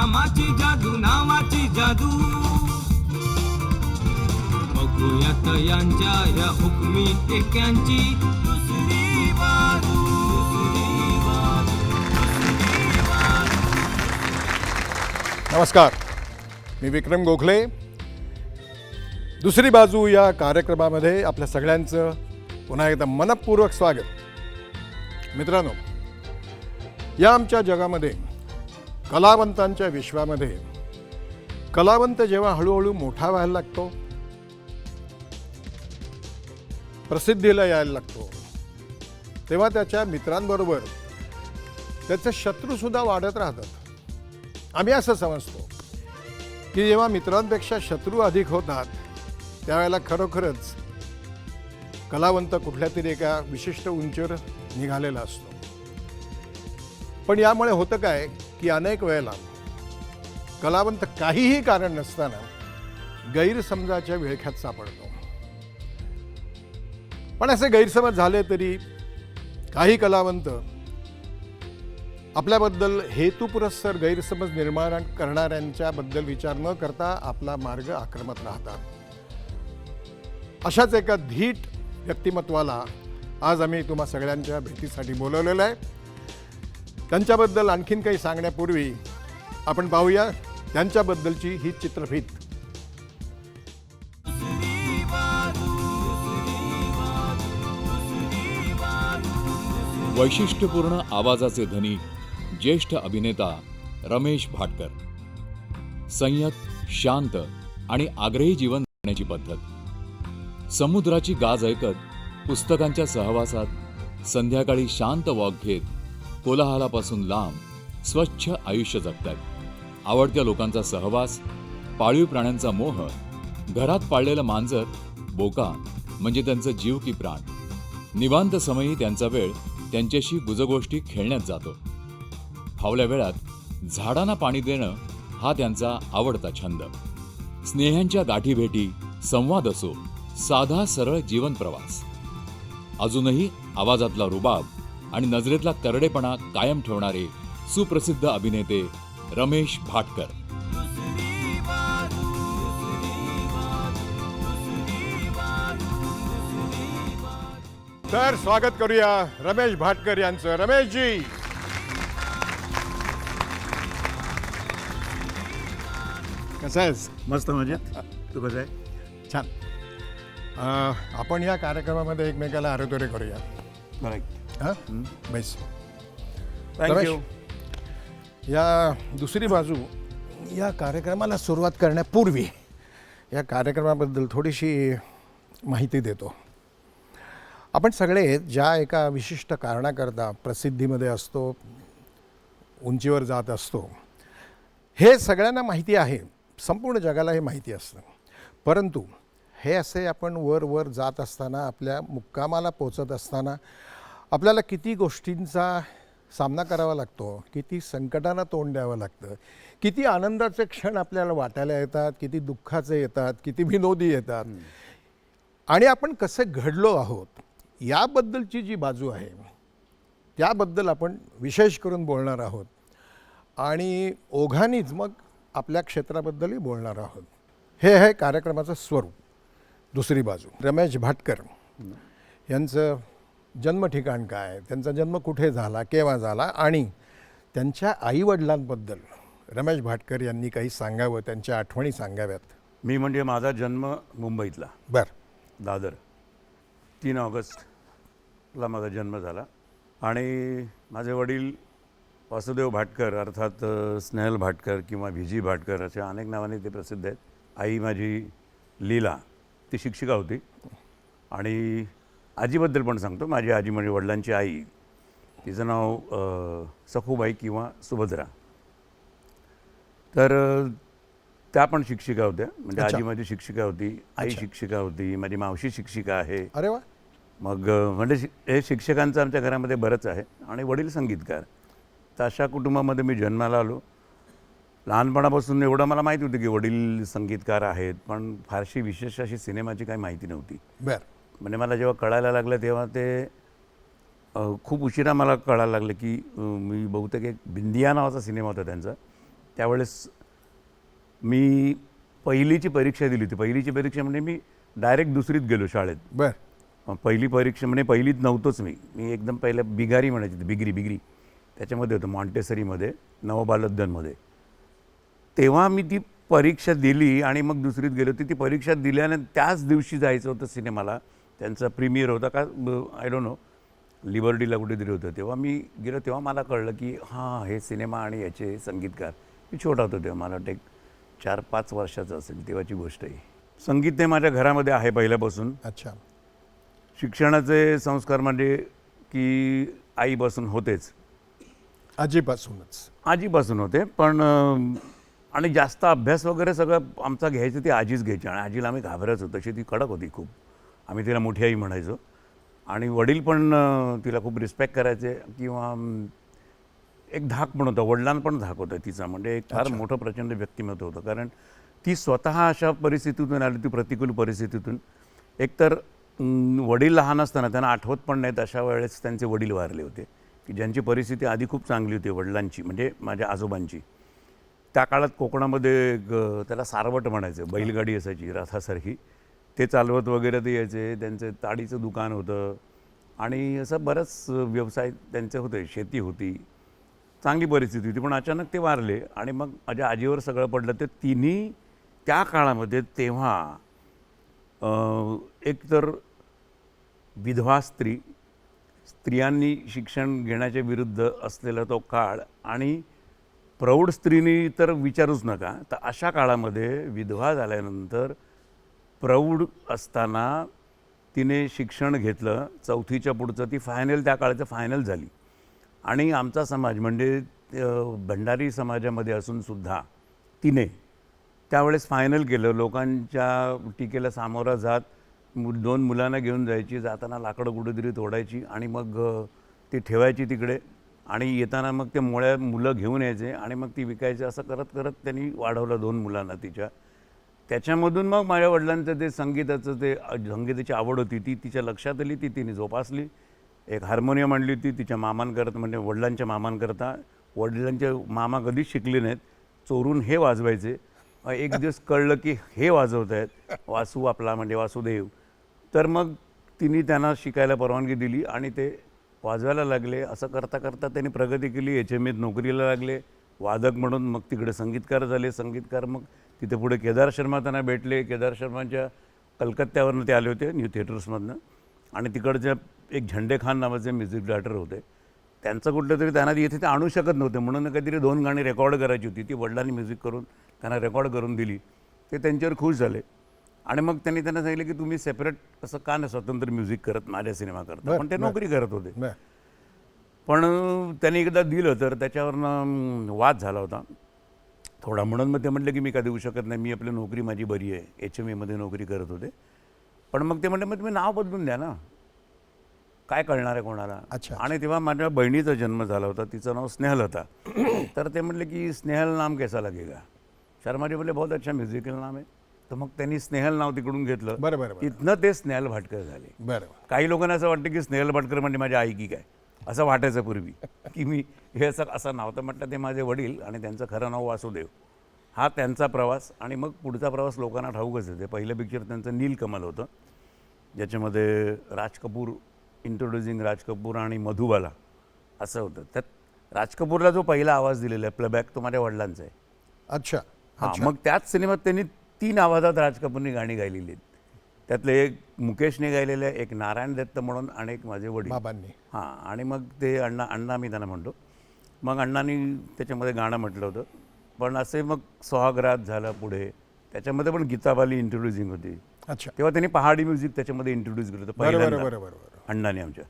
नामाची जादू, नावाची जादू. बघूयात यांच्या या हुकमी टेक्यांची दुसरी बाजू, दुसरी बाजू, दुसरी बाजू. नमस्कार, मी विक्रम गोखले. दुसरी बाजू या कार्यक्रमामध्ये आपल्या सगळ्यांचं पुन्हा एकदा मनपूर्वक स्वागत. मित्रांनो, या आमच्या जगामध्ये कलावंतांच्या विश्वामध्ये कलावंत जेव्हा हळूहळू मोठा व्हायला लागतो, प्रसिद्धीला यायला लागतो, तेव्हा त्याच्या मित्रांबरोबर त्याचे शत्रूसुद्धा वाढत राहतात. आम्ही असं समजतो की जेव्हा मित्रांपेक्षा शत्रू अधिक होतात त्यावेळेला खरोखरच कलावंत कुठल्या तरी एका विशिष्ट उंचीवर निघालेला असतो. पण यामुळे होतं काय की अनेक वेळेला कलावंत काहीही कारण नसताना गैरसमजाच्या विळख्यात सापडतो. पण असे गैरसमज झाले तरी काही कलावंत आपल्याबद्दल हेतुपुरस्सर गैरसमज निर्माण करणाऱ्यांच्याबद्दल विचार न करता आपला मार्ग आक्रमत राहतात. अशाच एका धीट व्यक्तिमत्वाला आज आम्ही तुम्हा सगळ्यांच्या भेटीसाठी बोलवलेलं आहे. त्यांच्याबद्दल आणखीन काही सांगण्यापूर्वी आपण पाहूया त्यांच्याबद्दलची ही चित्रफीत. वैशिष्ट्यपूर्ण आवाजाचे धनी ज्येष्ठ अभिनेता रमेश भाटकर. संयत, शांत आणि आग्रही जीवन जगण्याची पद्धत. समुद्राची गाज ऐकत, पुस्तकांच्या सहवासात संध्याकाळी शांत वॉक घेत कोलाहलापासून लांब स्वच्छ आयुष्य जगतात. आवडत्या लोकांचा सहवास, पाळीव प्राण्यांचा मोह, घरात पाळलेलं मांजर, बोका म्हणजे त्यांचं जीव की प्राण. निवांत समयी त्यांचा वेळ त्यांच्याशी गुजगोष्टी खेळण्यात जातो. फावल्या वेळात झाडांना पाणी देणं हा त्यांचा आवडता छंद. स्नेहांच्या गाठीभेटी, संवाद असो, साधा सरळ जीवन प्रवास. अजूनही आवाजातला रुबाब आणि नजरेतला करडेपणा कायम ठेवणारे सुप्रसिद्ध अभिनेते रमेश भाटकर. तर स्वागत करूया रमेश भाटकर यांचं. रमेशजी, कसं आहेस? मस्त मजेत. तू कसं आहे? छान. आपण या कार्यक्रमामध्ये एकमेकाला आरोतोरे करूया. करेक्ट. हां, बेस. थँक्यू. या दुसरी बाजू या कार्यक्रमाला सुरुवात करण्यापूर्वी या कार्यक्रमाबद्दल थोडीशी माहिती देतो. आपण सगळे ज्या एका विशिष्ट कारणाकरता प्रसिद्धीमध्ये असतो, उंचीवर जात असतो, हे सगळ्यांना माहिती आहे, संपूर्ण जगाला हे माहिती असतं. परंतु हे असे आपण वर वर जात असताना, आपल्या मुक्कामाला पोचत असताना आपल्याला किती गोष्टींचा सामना करावा लागतो, किती संकटांना तोंड द्यावं लागतं, किती आनंदाचे क्षण आपल्याला वाटायला येतात, किती दुःखाचे येतात, किती विनोदी येतात, आणि आपण कसे घडलो आहोत याबद्दलची जी बाजू आहे त्याबद्दल आपण विशेष करून बोलणार आहोत. आणि ओघानेच मग आपल्या क्षेत्राबद्दलही बोलणार आहोत. हे आहे कार्यक्रमाचं स्वरूप. दुसरी बाजू. रमेश भाटकर यांचं जन्म ठिकाण काय, त्यांचा जन्म कुठे झाला, केव्हा झाला, आणि त्यांच्या आईवडिलांबद्दल रमेश भाटकर यांनी काही सांगावं, त्यांच्या आठवणी सांगाव्यात. मी म्हणजे माझा जन्म मुंबईतला, बरं. दादर. 3 ऑगस्टला माझा जन्म झाला. आणि माझे वडील वासुदेव भाटकर, अर्थात स्नेहल भाटकर किंवा व्हीजी भाटकर अशा अनेक नावाने ते प्रसिद्ध आहेत. आई माझी लीला, ती शिक्षिका होती. आणि आजीबद्दल पण सांगतो. माझी आजी म्हणजे वडिलांची आई, तिचं नाव सखूबाई किंवा सुभद्रा. तर त्या पण शिक्षिका होत्या. म्हणजे आजी माझी शिक्षिका होती, आई शिक्षिका होती, माझी मावशी शिक्षिका आहे. अरे वा. मग म्हणजे हे शिक्षकांचं आमच्या घरामध्ये बरंच आहे. आणि वडील संगीतकार. तर अशा कुटुंबामध्ये मी जन्माला आलो. लहानपणापासून एवढं मला माहिती होतं की वडील संगीतकार आहेत, पण फारशी विशेष अशी सिनेमाची काही माहिती नव्हती. बरं. म्हणजे मला जेव्हा कळायला लागलं तेव्हा ते खूप उशिरा मला कळायला लागलं की मी बहुतेक एक बिंदिया नावाचा सिनेमा होता त्यांचा, त्यावेळेस मी पहिलीची परीक्षा दिली होती. पहिलीची परीक्षा म्हणजे मी डायरेक्ट दुसरीत गेलो शाळेत. बरं. पहिली परीक्षा म्हणजे पहिलीत नव्हतोच मी एकदम पहिलं बिगारी म्हणायची ती, बिगरी त्याच्यामध्ये होतं मॉन्टेसरीमध्ये, नवबालोद्यानमध्ये. तेव्हा मी ती परीक्षा दिली आणि मग दुसरीत गेलो होती. ती परीक्षा दिल्याने त्याच दिवशी जायचं होतं सिनेमाला. त्यांचा प्रीमियर होता का आय डोंट नो, लिबर्टीला कुठेतरी होतं. तेव्हा मी गेलो, तेव्हा मला कळलं की हां, हे सिनेमा आणि याचे संगीतकार. मी छोटा होतो तेव्हा, मला वाटतं एक 4-5 वर्षाचं असेल तेव्हाची गोष्ट आहे. संगीत ते माझ्या घरामध्ये आहे पहिल्यापासून. अच्छा. शिक्षणाचे संस्कार म्हणजे की आईपासून होतेच, आजीपासून होते. पण आणि जास्त अभ्यास वगैरे सगळं आमचा घ्यायचं ती आजीच घ्यायची आणि आजीला आम्ही घाबरायचो. तशी ती कडक होती खूप. आम्ही तिला मोठी आई म्हणायचो. आणि वडील पण तिला खूप रिस्पेक्ट करायचे किंवा एक धाक पण होता, वडिलांना पण धाक होता तिचा. म्हणजे एक फार मोठं प्रचंड व्यक्तिमत्व होतं. कारण ती स्वतः अशा परिस्थितीतून आली, ती प्रतिकूल परिस्थितीतून. एकतर वडील लहान असताना त्यांना आठवत पण नाहीत अशा वेळेस त्यांचे वडील वारले होते, की ज्यांची परिस्थिती आधी खूप चांगली होती वडिलांची, म्हणजे माझ्या आजोबांची. त्या काळात कोकणामध्ये त्याला सारवट म्हणायचं, बैलगाडी असायची रथासारखी, ते चालवत वगैरे ते यायचे. त्यांचं ताडीचं दुकान होतं आणि असं बरंच व्यवसाय त्यांचे होते, शेती होती, चांगली परिस्थिती होती. पण अचानक ते वारले आणि मग माझ्या आजीवर सगळं पडलं. ते तिन्ही त्या काळामध्ये तेव्हा एकतर विधवा स्त्रियांनी शिक्षण घेण्याच्या विरुद्ध असलेला तो काळ आणि प्रौढ स्त्रीनी तर विचारूच नका. तर अशा काळामध्ये विधवा झाल्यानंतर प्रौढ असताना तिने शिक्षण घेतलं. 4थीच्या पुढचं ती फायनल, त्या काळाचं फायनल झाली. आणि आमचा समाज म्हणजे भंडारी समाजामध्ये असूनसुद्धा तिने त्यावेळेस फायनल केलं. लोकांच्या टीकेला सामोरा जात 2 मुलांना घेऊन जायची, जाताना लाकडं कुठेतरी तोडायची आणि मग ती ठेवायची तिकडे आणि येताना मग ते मुलं घेऊन यायचे आणि मग ती विकायची. असं करत करत त्यांनी वाढवलं 2 मुलांना तिच्या. त्याच्यामधून मग माझ्या वडिलांचं ते संगीताची आवड होती, ती तिच्या लक्षात आली, ती तिने जोपासली. एक हार्मोनियम आणली होती तिच्या मामांकरता, म्हणजे वडिलांच्या मामांकरता. वडिलांचे मामा कधीच शिकले नाहीत, चोरून हे वाजवायचे. एक दिवस कळलं की हे वाजवत आहेत वासू आपला, म्हणजे वासुदेव. तर मग तिने त्यांना शिकायला परवानगी दिली आणि ते वाजवायला लागले. असं करता करता त्यांनी प्रगती केली. HMAत नोकरीला लागले वादक म्हणून. मग तिकडे संगीतकार झाले. संगीतकार मग तिथे पुढे केदार शर्मा त्यांना भेटले. केदार शर्मांच्या कलकत्त्यावरनं ते आले होते, न्यू थिएटर्समधनं. आणि तिकडच्या एक झंडे खान नावाचे म्युझिक डायरेक्टर होते. त्यांचं कुठलं तरी त्यांना इथे ते आणू शकत नव्हते म्हणून काहीतरी 2 गाणी रेकॉर्ड करायची होती. ती वडिलांनी म्युझिक करून त्यांना रेकॉर्ड करून दिली. ते त्यांच्यावर खुश झाले आणि मग त्यांनी त्यांना सांगितलं की तुम्ही सेपरेट असं का नाही स्वतंत्र म्युझिक करत माझ्या सिनेमा करता. पण ते नोकरी करत होते. पण त्यांनी एकदा दिलं तर त्याच्यावरनं वाद झाला होता थोडा. म्हणून मग ते म्हटलं की मी काय देऊ शकत नाही, मी आपली नोकरी माझी बरी आहे. HMAमध्ये नोकरी करत होते. पण मग ते म्हटलं मग तुम्ही नाव बदलून द्या ना, काय कळणार आहे कोणाला. आणि तेव्हा माझ्या बहिणीचा जन्म झाला होता, तिचं नाव स्नेहल होता. तर ते म्हटले की स्नेहल नाम कैसा लगेगा. शर्माजी बोलले बहुत अच्छा म्युझिकल नाम आहे. तर मग त्यांनी स्नेहल नाव तिकडून घेतलं. बरं. तिथनं ते स्नेहल भाटकर झाले. बरं. काही लोकांना असं वाटतं की स्नेहल भाटकर म्हणजे माझ्या आई की काय, असं वाटायचं पूर्वी की मी हे असं नाव. तर म्हटलं ते माझे वडील आणि त्यांचं खरं नाव वासुदेव. हा त्यांचा प्रवास. आणि मग पुढचा प्रवास लोकांना ठाऊकच आहे. ते पहिलं पिक्चर त्यांचं नीलकमल होतं, ज्याच्यामध्ये राज कपूर, इंट्रोड्युसिंग राज कपूर आणि मधुबाला असं होतं. त्यात राज कपूरला जो पहिला आवाज दिलेला आहे प्लेबॅक, तो माझ्या वडिलांचा आहे. अच्छा. हां. मग त्याच सिनेमात त्यांनी 3 आवाजात राज कपूरनी गाणी गायलेली आहेत. त्यातले एक मुकेशने गायलेलं आहे, एक नारायण दत्त म्हणून आणि एक माझे वडील बाबांनी. हां. आणि मग ते अण्णा मी त्यांना म्हणतो. मग अण्णांनी त्याच्यामध्ये गाणं म्हटलं होतं. पण असे मग सोहागरात झालं पुढे. त्याच्यामध्ये पण गीताबाली इंट्रोड्युसिंग होती. अच्छा. तेव्हा त्यांनी पहाडी म्युझिक त्याच्यामध्ये इंट्रोड्यूस केलं होतं पहिल्यांदा अण्णाने आमच्या.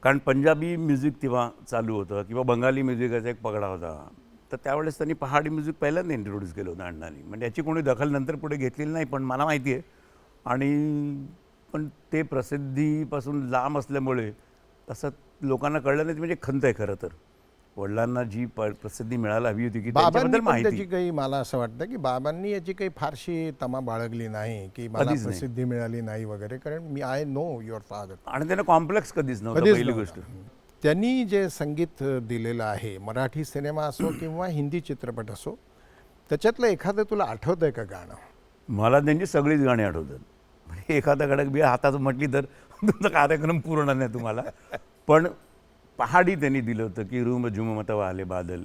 कारण पंजाबी म्युझिक तेव्हा चालू होतं किंवा बंगाली म्युझिकाचा एक पगडा होता. तर त्यावेळेस त्यांनी पहाडी म्युझिक पहिल्यांदा इंट्रोड्यूस केलं होतं अण्णांनी. म्हणजे याची कोणी दखल नंतर पुढे घेतलेली नाही, पण मला माहिती आहे. आणि पण ते प्रसिद्धीपासून लांब असल्यामुळे तसं लोकांना कळलं नाही. म्हणजे खंत आहे खरं तर. वडिलांना जी प्रसिद्धी मिळायला हवी होती की त्याच्याबद्दल माहिती. काही मला असं वाटतं की बाबांनी याची काही फारशी तमा बाळगली नाही की मला प्रसिद्धी मिळाली नाही वगैरे. कारण मी आय नो युअर फादर. आणि त्यांना कॉम्प्लेक्स कधीच नव्हतं पहिली गोष्ट. त्यांनी जे संगीत दिलेलं आहे, मराठी सिनेमा असो किंवा हिंदी चित्रपट असो, त्याच्यातलं एखादं तुला आठवतंय का गाणं? मला त्यांची सगळीच गाणी आठवतात. म्हणजे एखादा गडक बी हातात म्हटली तर तुमचा कार्यक्रम पूर्ण नाही तुम्हाला. पण पहाडी त्यांनी दिलं होतं की रूम झुममत वाले बादल.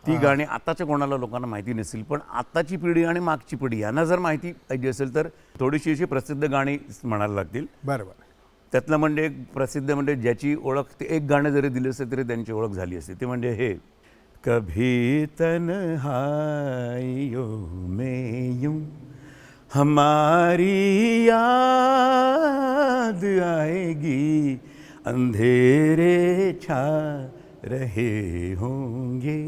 ती गाणी आताच्या कोणाला लोकांना माहिती नसेल, पण आताची पिढी आणि मागची पिढी यांना जर माहिती पाहिजे असेल तर थोडीशी अशी प्रसिद्ध गाणी म्हणायला लागतील. बरोबर. त्यातलं म्हणजे एक प्रसिद्ध म्हणजे ज्याची ओळख ते एक गाणं जरी दिलं असेल तरी त्यांची ओळख झाली असते, ते म्हणजे हे कभी तन्हाइयों में यूं हमारी याद आएगी, अंधेरे छा रहे होंगे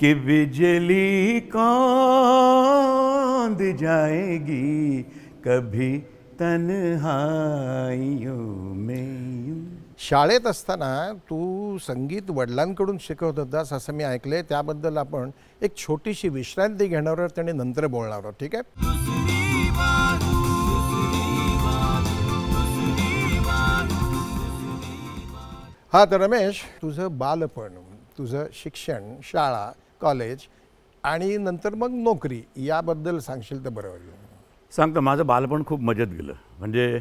कि बिजली कौंध जाएगी कभी तन्हाइयों में यूं. शाळेत असताना तू संगीत वडिलांकडून शिकवत होतास असं मी ऐकलंय. त्याबद्दल आपण एक छोटीशी विश्रांती घेणार आहोत आणि नंतर बोलणार आहोत, ठीक आहे? दुसरी बाजू, दुसरी बाजू, दुसरी बाजू, दुसरी बाजू. हा, तर रमेश, तुझं बालपण, तुझं शिक्षण, शाळा, कॉलेज आणि नंतर मग नोकरी याबद्दल सांगशील तर बरं होईल. सांगतो, माझं बालपण खूप मजेत गेलं. म्हणजे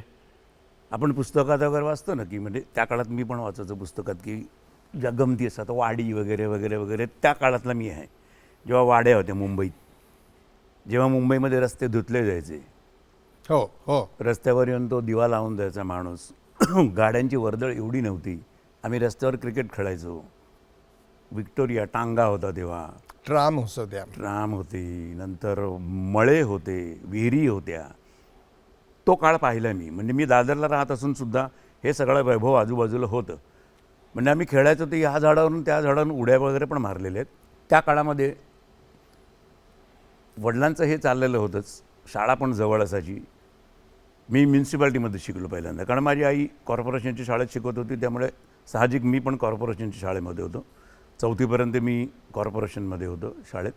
आपण पुस्तकात वगैरे वाचतो ना, की म्हणजे त्या काळात मी पण वाचायचो पुस्तकात की ज्या गमती असतात वाडी वगैरे वगैरे वगैरे, त्या काळातला मी आहे. जेव्हा वाड्या होत्या मुंबईत, जेव्हा मुंबईमध्ये रस्ते धुतले जायचे, हो हो, रस्त्यावर येऊन तो दिवा लावून द्यायचा माणूस. गाड्यांची वर्दळ एवढी नव्हती. आम्ही रस्त्यावर क्रिकेट खेळायचो. विक्टोरिया टांगा होता तेव्हा, ट्राम होत्या. ट्राम होती, नंतर मळे होते, विहिरी होत्या. तो काळ पाहिला मी. म्हणजे मी दादरला राहत असून सुद्धा हे सगळं वैभव आजूबाजूला होतं. म्हणजे आम्ही खेळायचो ते ह्या झाडावरून त्या झाडावरून उड्या वगैरे पण मारलेले आहेत. त्या काळामध्ये वडिलांचं हे चाललेलं होतंच. शाळा पण जवळ असायची. मी म्युन्सिपाल्टीमध्ये शिकलो पहिल्यांदा, कारण माझी आई कॉर्पोरेशनच्या शाळेत शिकवत होती. त्यामुळे साहजिक मी पण कॉर्पोरेशनच्या शाळेमध्ये होतो. 4थीपर्यंत मी कॉर्पोरेशनमध्ये होतो शाळेत.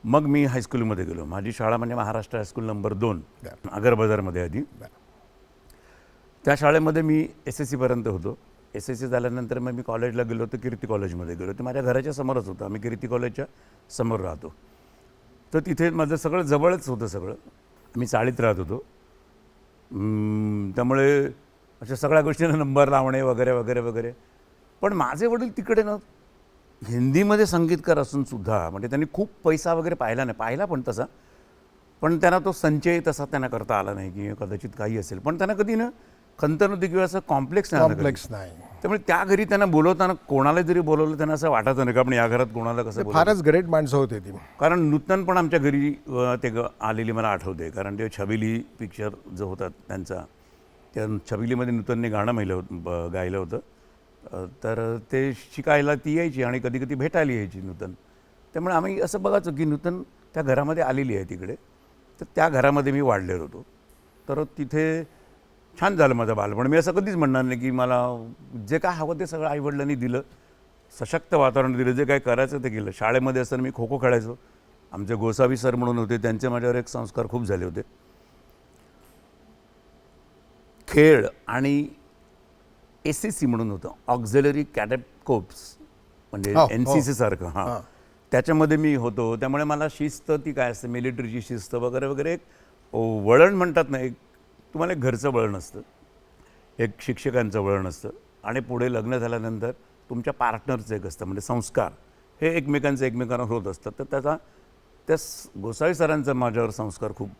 मग मी हायस्कूलमध्ये गेलो. माझी शाळा म्हणजे महाराष्ट्र हायस्कूल नंबर 2 आगर बाजारमध्ये आधी. त्या शाळेमध्ये मी SSC पर्यंत होतो. SSC झाल्यानंतर मग मी कॉलेजला गेलो होतो, कीर्ती कॉलेजमध्ये गेलो. ते माझ्या घराच्या समोरच होतं. आम्ही कीर्ती कॉलेजच्या समोर राहतो. तर तिथे माझं सगळं जवळच होतं सगळं. मी चाळीत राहत होतो. त्यामुळे अशा सगळ्या गोष्टींना नंबर लावणे वगैरे वगैरे वगैरे. पण माझे वडील तिकडे ना हिंदीमध्ये संगीतकार असून सुद्धा, म्हणजे त्यांनी खूप पैसा वगैरे पाहिला नाही, पाहिला पण तसा, पण त्यांना तो संचय तसा त्यांना करता आला नाही की कदाचित काही असेल. पण त्यांना कधी ना खंत नव्हती किंवा असं कॉम्प्लेक्स नाही. त्यामुळे त्या घरी त्यांना बोलवताना कोणाला जरी बोलवलं त्यांना असं वाटायचं नाही का आपण या घरात कोणाला कसं बोलवलं. फारच ग्रेट माणसं होते ती. कारण नूतन पण आमच्या घरी ते आलेली मला आठवते. कारण ते छबिली पिक्चर जो होता त्यांचा, त्या छबिलीमध्ये नूतनने गाणं गायलं होतं. तर ते शिकायला ती यायची आणि कधी कधी भेटायला यायची नूतन. त्यामुळे आम्ही असं बघायचो की नूतन त्या घरामध्ये आलेली आहे तिकडे. तर त्या घरामध्ये मी वाढलेलो होतो. तर तिथे छान झालं माझं बालपण. मी असं कधीच म्हणणार नाही की मला जे काय हवं ते सगळं आईवडिलांनी दिलं. सशक्त वातावरण दिलं. जे काय करायचं ते केलं. शाळेमध्ये असताना मी खो खो खेळायचो. आमचे गोसावी सर म्हणून होते, त्यांचे माझ्यावर एक संस्कार खूप झाले होते. खेळ आणि SSC म्हणून होतं, ऑक्झिलरी कॅडेट कोर्प्स, म्हणजे NCC सारखं. हां, त्याच्यामध्ये मी होतो. त्यामुळे मला शिस्त ती काय असते, मिलिटरीची शिस्त वगैरे वगैरे, एक वळण म्हणतात ना, एक तुम्हाला एक घरचं वळण असतं, एक शिक्षकांचं वळण असतं, आणि पुढे लग्न झाल्यानंतर तुमच्या पार्टनरचं एक असतं, म्हणजे संस्कार हे एकमेकांवर होत असतात. तर त्या गोसावी सरांचा माझ्यावर संस्कार खूप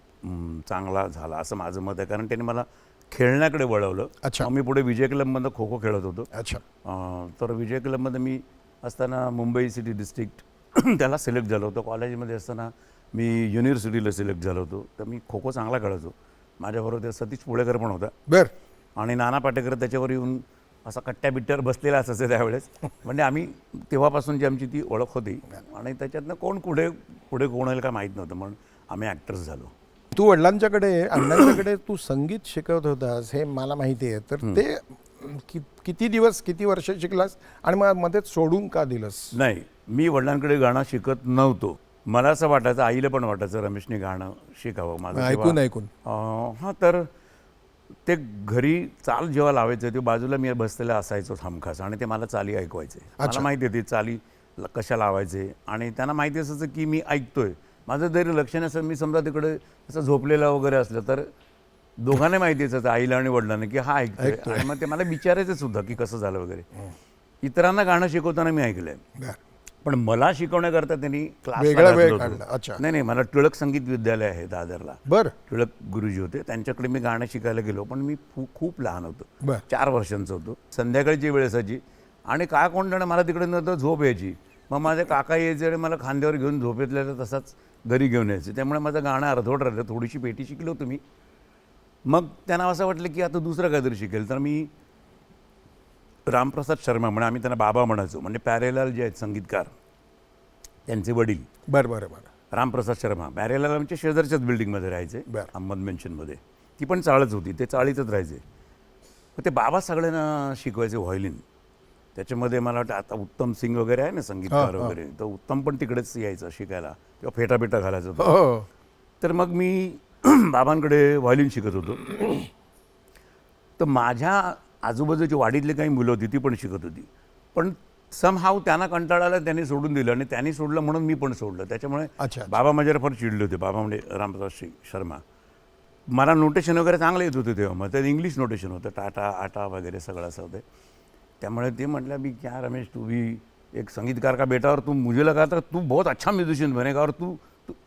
चांगला झाला असं माझं मत आहे. कारण त्यांनी मला खेळण्याकडे वळवलं. अच्छा. मी पुढे विजय क्लबमध्ये खो खो खेळत होतो. अच्छा. तर विजय क्लबमध्ये मी असताना मुंबई सिटी डिस्ट्रिक्ट त्याला सिलेक्ट झालो होतो. कॉलेजमध्ये असताना मी युनिव्हर्सिटीला सिलेक्ट झालो होतो. तर मी खो खो चांगला खेळायचो. माझ्याबरोबर ते सतीश पुळेकर पण होता. आणि नाना पाटेकर त्याच्यावर येऊन असा कट्ट्या बिट्ट्यावर बसलेला असायचं त्यावेळेस. म्हणजे आम्ही तेव्हापासूनची आमची ती ओळख होती. आणि त्याच्यातनं कोण पुढे कोण होईल का माहीत नव्हतं, म्हणून आम्ही ॲक्टर्स झालो. तू वडिलांच्याकडे अण्णांच्याकडे तू संगीत शिकवत होतास हे मला माहिती आहे. तर ते किती दिवस किती वर्ष शिकलास आणि मग मध्येच सोडून का दिलंस? नाही, मी वडिलांकडे गाणं शिकत नव्हतो. मला असं वाटायचं, आईला पण वाटायचं रमेशने गाणं शिकावं माझं ऐकून. हां, तर ते घरी चाल जेव्हा लावायचं ते बाजूला मी बसलेला असायचो हमखास आणि ते मला चाली ऐकवायचे. मला माहिती होती चाली कशा लावायचे आणि त्यांना माहिती असायचं की मी ऐकतोय. माझं जरी लक्ष नसेल, मी समजा तिकडे असं झोपलेला वगैरे असलं तर दोघांना माहिती असायचं, आईला आणि वडिलांना, की हा ऐकतोय. आणि मग ते मला विचारायचं सुद्धा की कसं झालं वगैरे. इतरांना गाणं शिकवताना मी ऐकलंय, पण मला शिकवण्याकरता त्यांनी वेगळा वेळ काढला. अच्छा. नाही, मला टिळक संगीत विद्यालय आहे दादरला. बरं. टिळक गुरुजी होते, त्यांच्याकडे मी गाणं शिकायला गेलो. पण मी खूप लहान होतो, बरं. 4 वर्षांचं होतो. संध्याकाळची वेळ असायची आणि काय कोण जण मला तिकडे नव्हतं, झोप यायची. मग माझे काका यायचे आणि मला खांद्यावर घेऊन झोपेतल्या तसाच घरी घेऊन यायचे. त्यामुळे माझं गाणं अर्धवट राहिलं. थोडीशी पेटी शिकलो होतो मी. मग त्यांना असं वाटलं की आता दुसरं काहीतरी शिकेल. तर मी रामप्रसाद शर्मा म्हणजे आम्ही त्यांना बाबा म्हणायचो, म्हणजे प्यारेलाल जे आहेत संगीतकार, त्यांचे वडील बरं. रामप्रसाद शर्मा प्यारेलाल आमच्या शेजारच्याच बिल्डिंगमध्ये राहायचे, अहमद मेन्शनमध्ये. ती पण चाळच होती, ते चाळीतच राहायचे. तर ते बाबा सगळ्यांना शिकवायचे व्हायोलिन. त्याच्यामध्ये मला वाटतं आता उत्तम सिंग वगैरे आहे ना संगीतकार वगैरे, तर उत्तम पण तिकडेच यायचं शिकायला किंवा फेटापेटा घालायचं होतं. तर मग मी बाबांकडे व्हायोलिन शिकत होतो. तर माझ्या आजूबाजूची वाडीतली काही मुलं होती ती पण शिकत होती. पण समहाव त्यांना कंटाळाला, त्यांनी सोडून दिलं आणि त्यांनी सोडलं म्हणून मी पण सोडलं. त्याच्यामुळे बाबा माझ्यावर फार चिडले होते. बाबा म्हणजे रामप्रसाद शर्मा. मला नोटेशन वगैरे चांगलं येत होते तेव्हा. मग ते इंग्लिश नोटेशन होतं, टाटा आटा वगैरे सगळं असं होतं. त्यामुळे ते म्हटलं मी क्या रमेश, तू भी एक संगीतकार का बेटा और तू मुझे लगा तर तू बहुत अच्छा म्युझिशियन बनेगा और तू.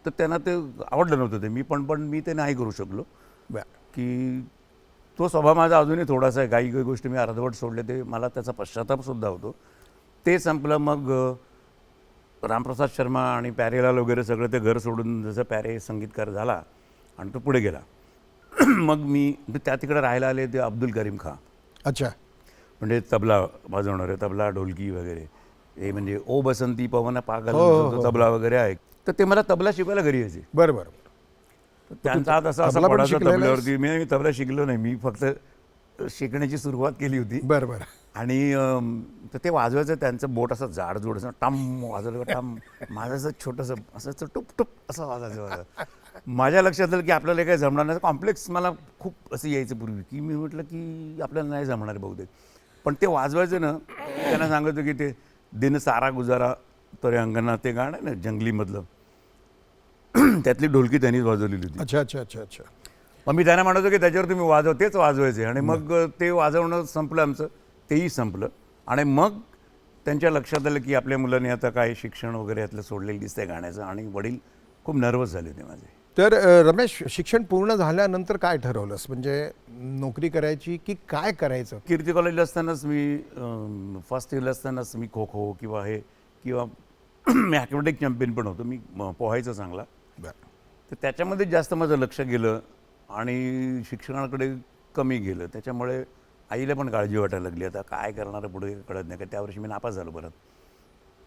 तर त्यांना ते आवडलं नव्हतं ते. पण मी ते नाही करू शकलो. की तो स्वभाव माझा अजूनही थोडासा आहे. काही गोष्टी मी अर्धवट सोडले, ते मला त्याचा पश्चातापसुद्धा होतो. ते संपलं. मग रामप्रसाद शर्मा आणि प्यारेलाल वगैरे सगळं ते घर सोडून जसं प्यारे संगीतकार झाला आणि तो पुढे गेला. मग मी त्या तिकडे राहायला आले ते अब्दुल करीम खां. अच्छा. म्हणजे तबला वाजवणारे, तबला ढोलकी वगैरे, हे म्हणजे ओ बसंती पवन पागल तबला वगैरे आहे. तर ते मला तबला शिकवायला घरी यायचे. बरं. त्यांचा हात असा पडायचा तबल्यावरती. मी तबला शिकलो नाही, मी फक्त शिकण्याची सुरुवात केली होती. बरं. आणि तर ते वाजवायचं, त्यांचं बोट असं जाडजूड असं टम वाजवलं, टम. माझं असं छोटंसं असं टुप असं वाजायचं. माझ्या लक्षात आलं की आपल्याला काही जमणार नाही. कॉम्प्लेक्स मला खूप असं यायचं पूर्वी, की मी म्हटलं की आपल्याला नाही जमणार बहुतेक. पण ते वाजवायचं ना, त्यांना सांगायचं की ते दिन सारा गुजारा तोरे अंगणा, ते गाणं आहे ना जंगलीमधलं, त्यातली ढोलकी त्यांनीच वाजवलेली होती. अच्छा. मग मी त्यांना म्हणायचो की त्याच्यावर तुम्ही वाजव, तेच वाजवायचे. आणि मग ते वाजवणं संपलं आमचं, तेही संपलं. आणि मग त्यांच्या लक्षात आलं की आपल्या मुलांनी आता काय शिक्षण वगैरे यातलं सोडलेलं दिसतंय गाण्याचं. आणि वडील खूप नर्वस झाले होते माझे. तर रमेश, शिक्षण पूर्ण झाल्यानंतर काय ठरवलंस? म्हणजे नोकरी करायची की काय करायचं? कीर्ती कॉलेजला असतानाच मी फर्स्ट इयरला असतानाच मी खो खो किंवा मी ॲथलेटिक चॅम्पियन पण होतो. मी पोहायचं चांगला. तर त्याच्यामध्ये जास्त माझं लक्ष गेलं आणि शिक्षणाकडे कमी गेलं. त्याच्यामुळे आईला पण काळजी वाटायला लागली, आता काय करणार पुढे कळत नाही. का त्या वर्षी मी नापास झालो परत.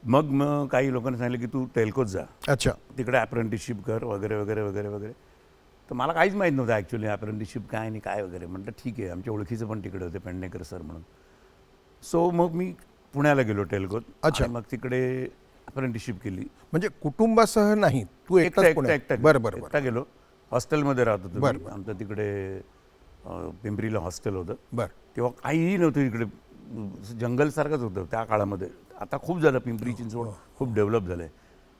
मग काही लोकांनी सांगितलं की तू टेल्कोत जा, अच्छा, तिकडे अप्रेंटिसशिप कर वगैरे वगैरे वगैरे वगैरे. तर मला काहीच माहीत नव्हतं ॲक्च्युली अप्रेंटिसशिप काय आणि काय वगैरे. म्हटलं ठीक आहे, आमच्या ओळखीचं पण तिकडे होते पेडणेकर सर म्हणून. सो मग मी पुण्याला गेलो टेल्कोत. अच्छा. मग तिकडे अप्रेंटिसशिप केली. म्हणजे कुटुंबासह नाही, तू एकटा गेलो. हॉस्टेलमध्ये राहत होतो. आमचं तिकडे पिंपरीला हॉस्टेल होतं. तेव्हा काहीही नव्हतं इकडे, जंगलसारखंच होतं त्या काळामध्ये. आता खूप झालं, पिंपरी चिंचवड खूप डेव्हलप झालं आहे.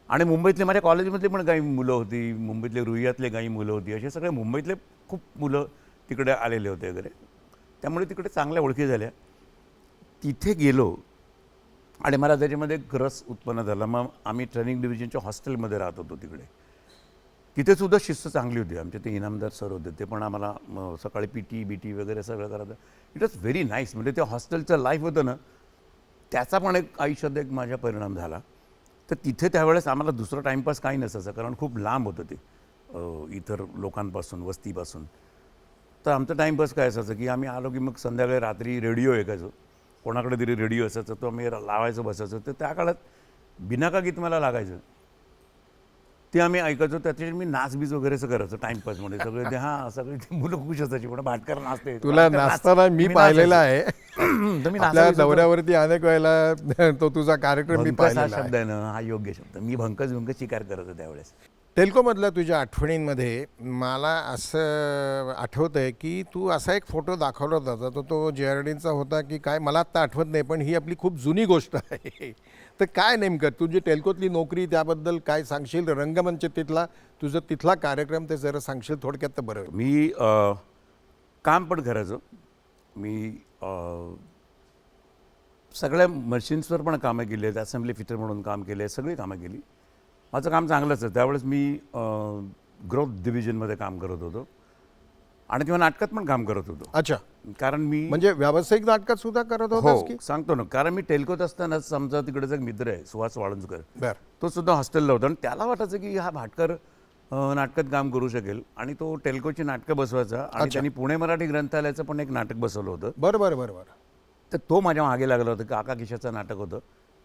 आणि मुंबईतले माझ्या कॉलेजमधले पण काही मुलं होती, मुंबईतले रुईयातले काही मुलं होती, असे सगळे मुंबईतले खूप मुलं तिकडे आलेले होते वगैरे. त्यामुळे तिकडे चांगल्या ओळखी झाल्या. तिथे गेलो आणि मला त्याच्यामध्ये रस उत्पन्न झाला. मग आम्ही ट्रेनिंग डिव्हिजनच्या हॉस्टेलमध्ये राहत होतो तिकडे. तिथे सुद्धा शिस्त चांगली होती. आमचे ते इनामदार सर होते, ते पण आम्हाला सकाळी बीटी वगैरे सगळं करायचं. It was very nice. म्हणजे ते हॉस्टेलचं लाईफ होतं ना, त्याचा पण एक आयुष्यात एक माझ्या परिणाम झाला. तर तिथे त्यावेळेस आम्हाला दुसरं टाईमपास काही नसायचं, कारण खूप लांब होतं ते इतर लोकांपासून, वस्तीपासून. तर आमचं टाईमपास काय असायचं की आम्ही आलो की मग संध्याकाळी रात्री रेडिओ ऐकायचो. कोणाकडे तरी रेडिओ असायचं, तो आम्ही लावायचं बसायचं. तर त्या काळात बिनाका गीत मला लागायचं, ते आम्ही ऐकायचो. त्याच्यात मी नाचबीज वगैरे असं करायचं टाईमपास मध्ये. सगळे ते सगळे ते मुलं खुश असायची. पण भाटकर नाचते, तुला नाचताना मी पाहिलेलं आहे. आपल्या दौऱ्यावरती अनेक वेळेला तो तुझा कार्यक्रम मी पाहिलेला शब्द आहे ना, हा योग्य शब्द. मी भंकस शिकार करत होतो त्यावेळेस. टेल्कोमधल्या तुझ्या आठवणींमध्ये मला असं आठवतं आहे की तू असा एक फोटो दाखवला होता तो JRDचा होता की काय मला आत्ता आठवत नाही, पण ही आपली खूप जुनी गोष्ट आहे. तर काय नेमकं तुझी टेल्कोतली नोकरी त्याबद्दल काय सांगशील? रंगमंच तुझा तिथला कार्यक्रम ते जरा सांगशील थोडक्यात तर बरं होईल. मी काम पण करायचो. मी सगळ्या मशीन्सवर पण कामं केली आहेत. असेंब्ली फिटर म्हणून काम केले आहे, सगळी कामं केली. माझं काम चांगलंच आहे. त्यावेळेस मी ग्रोथ डिव्हिजनमध्ये काम करत होतो आणि तेव्हा नाटकात पण काम करत होतो. अच्छा, कारण मी म्हणजे व्यावसायिक नाटकात सुद्धा करत होतास की? सांगतो ना, कारण मी टेल्कोत असतानाच आमचा तिकडेचा एक मित्र आहे सुहास वाळुंजकर, बरं. तो सुद्धा हॉस्टेलला होता आणि त्याला वाटायचं की हा भाटकर नाटकात काम करू शकेल आणि तो टेल्कोची नाटकं बसवायचा आणि त्यांनी पुणे मराठी ग्रंथालयाचं पण एक नाटक बसवलं होतं. बरं बरं बरं बरं. तर तो माझ्या मागे लागला होता की आका किशाचं नाटक होतं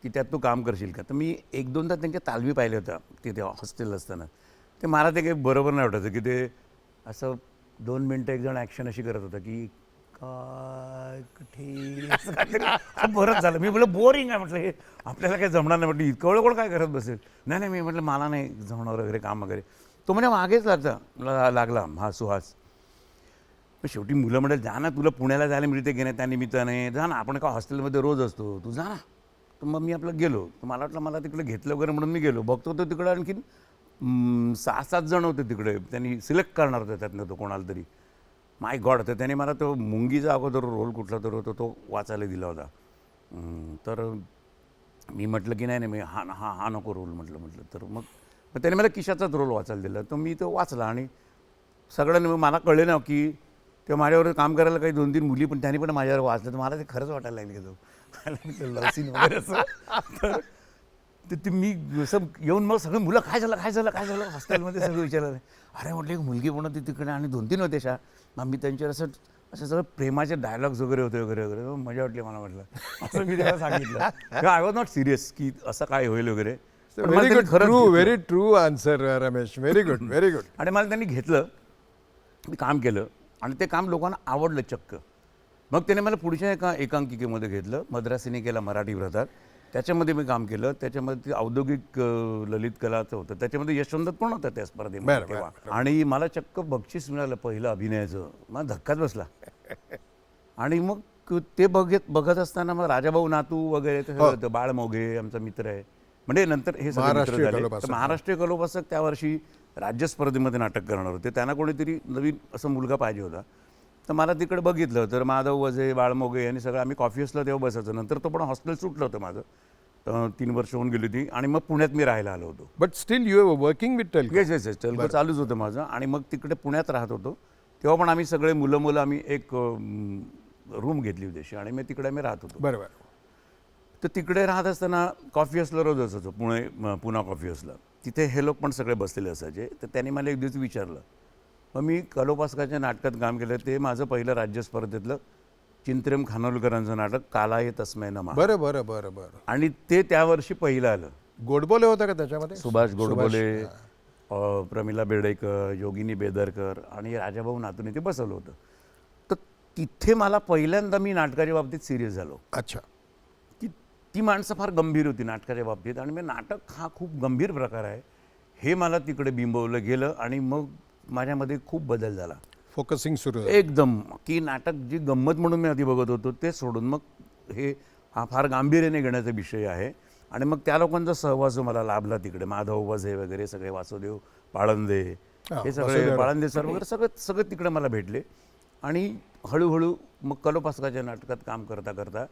की त्यात तू काम करशील का. तर मी एक दोनदा त्यांच्या तालमी पाहिल्या होत्या तिथे हॉस्टेल असताना. ते मला ते काही बरोबर नाही वाटायचं की ते असं 2 मिनटं एक जण ॲक्शन अशी करत होता की काय कुठे असं काहीतरी बरंच झालं. मी म्हटलं बोरिंग आहे, म्हटलं हे आपल्याला काही जमणार नाही, म्हटलं इतकं वेळ कोण काय करत बसेल. नाही मी म्हटलं मला नाही जमणार वगैरे काम वगैरे. तो म्हणजे मागेच लागला हा सुहास. पण शेवटी मुलं म्हणाल जा ना, तुला पुण्याला जायला मिळते की नाही त्या निमित्ताने, जा ना, आपण का हॉस्टेलमध्ये रोज असतो, तू जा ना. तर मग मी आपलं गेलो. तर मला वाटलं मला तिकडे घेतलं वगैरे म्हणून मी गेलो. बघतो तो तिकडं आणखीन 6-7 जण होते तिकडे. त्यांनी सिलेक्ट करणार होते त्यातनं तो कोणाला तरी. माय गॉड. तर त्याने मला तो मुंगीचा अगोदर रोल कुठला तर होता तो वाचायला दिला होता. तर मी म्हटलं की नाही मी हा नको रोल म्हटलं. तर मग त्याने मला किशाचाच रोल वाचायला दिला. तर मी तो वाचला आणि सगळ्यांनी मला कळले ना की तेव्हा माझ्यावर काम करायला काही 2-3 मुली पण त्यांनी पण माझ्यावर वाचलं. तर मला ते खरंच वाटायला लागलं की तो लव सीन वगैरे असं. तर मी असं येऊन मग सगळे मुलं काय झालं हॉस्टेलमध्ये सगळं विचारलं. अरे म्हटलं एक मुलगी पण होती तिकडे आणि 2-3 होते अशा. मग मी त्यांच्यावर असं सगळं प्रेमाचे डायलॉग्स वगैरे होते. मजा वाटली मला. म्हटलं असं मी त्याला सांगितलं. आय वॉज नॉट सिरियस की असं काय होईल वगैरे. Very true answer Ramesh. Very good very good. आणि मला त्यांनी घेतलं, मी काम केलं आणि ते काम लोकांना आवडलं चक्क. मग त्याने मला पुढच्या एका एकांकिकेमध्ये घेतलं, मद्रासिनी केला मराठी व्रतात. त्याच्यामध्ये मी काम केलं. त्याच्यामध्ये ते औद्योगिक ललित कलाचं होतं. त्याच्यामध्ये यशवंत पण होतं त्या स्पर्धेमध्ये तेव्हा. आणि मला चक्क बक्षीस मिळालं पहिलं अभिनयाचं. मला धक्काच बसला. आणि मग ते बघत असताना मग राजाभाऊ नातू वगैरे ते होतं. बाळ मोघे आमचा मित्र आहे. म्हणजे नंतर हे सगळे मित्र झाले. तर महाराष्ट्रीय कलोपासक त्या वर्षी राज्य स्पर्धेमध्ये नाटक करणार होते. त्यांना कोणीतरी नवीन असं मुलगा पाहिजे होता. तर मला तिकडे बघितलं. तर माधव वझे, बाळमोगे यांनी सगळं आम्ही कॉफी हाऊसला तेव्हा बसायचं. नंतर तो पण हॉस्टेल सुटलं होतं माझं. 3 वर्ष होऊन गेली होती आणि मग पुण्यात मी राहायला आलो होतो. But still you are working with Telco? Yes Telco चालूच होतं माझं. आणि मग तिकडे पुण्यात राहत होतो. तेव्हा पण आम्ही सगळे मुलं आम्ही एक रूम घेतली होती अशी आणि मग तिकडे आम्ही राहत होतो. बरोबर. तर तिकडे राहत असताना कॉफी हाऊसला रोज असायचो. पुणा कॉफी हाऊसला. तिथे हे लोक पण सगळे बसलेले असायचे. तर त्यांनी मला एक दिवस विचारलं. मग मी कलोपासकाच्या नाटकात काम केलं. ते माझं पहिलं राज्य स्पर्धेतलं चिंतरेम खानोलकरांचं नाटक काला ये तस्मै नमः. बरं. आणि ते त्या वर्षी पहिलं आलं. गोडबोले होतं का त्याच्यामध्ये? सुभाष गोडबोले, प्रमिला बेडेकर, योगिनी बेदरकर आणि राजाभाऊ नातूने ते बसवलं होतं. तर तिथे मला पहिल्यांदा मी नाटकाच्या बाबतीत सिरियस झालो. अच्छा. ती माणसं फार गंभीर होती नाटकाच्या बाबतीत आणि मी नाटक हा खूप गंभीर प्रकार आहे हे मला तिकडे बिंबवलं गेलं. आणि मग माझ्यामध्ये खूप बदल झाला. फोकसिंग सुरू एकदम की नाटक जी गंमत म्हणून मी आधी बघत होतो ते सोडून मग हा फार गांभीर्याने घेण्याचा विषय आहे. आणि मग त्या लोकांचा सहवास जो मला लाभला तिकडे, माधव वझे वगैरे सगळे, वासुदेव बाळंदे हे सगळे, बाळंदे सर वगैरे सगळं तिकडे मला भेटले. आणि हळूहळू मग कलोपासकाच्या नाटकात काम करता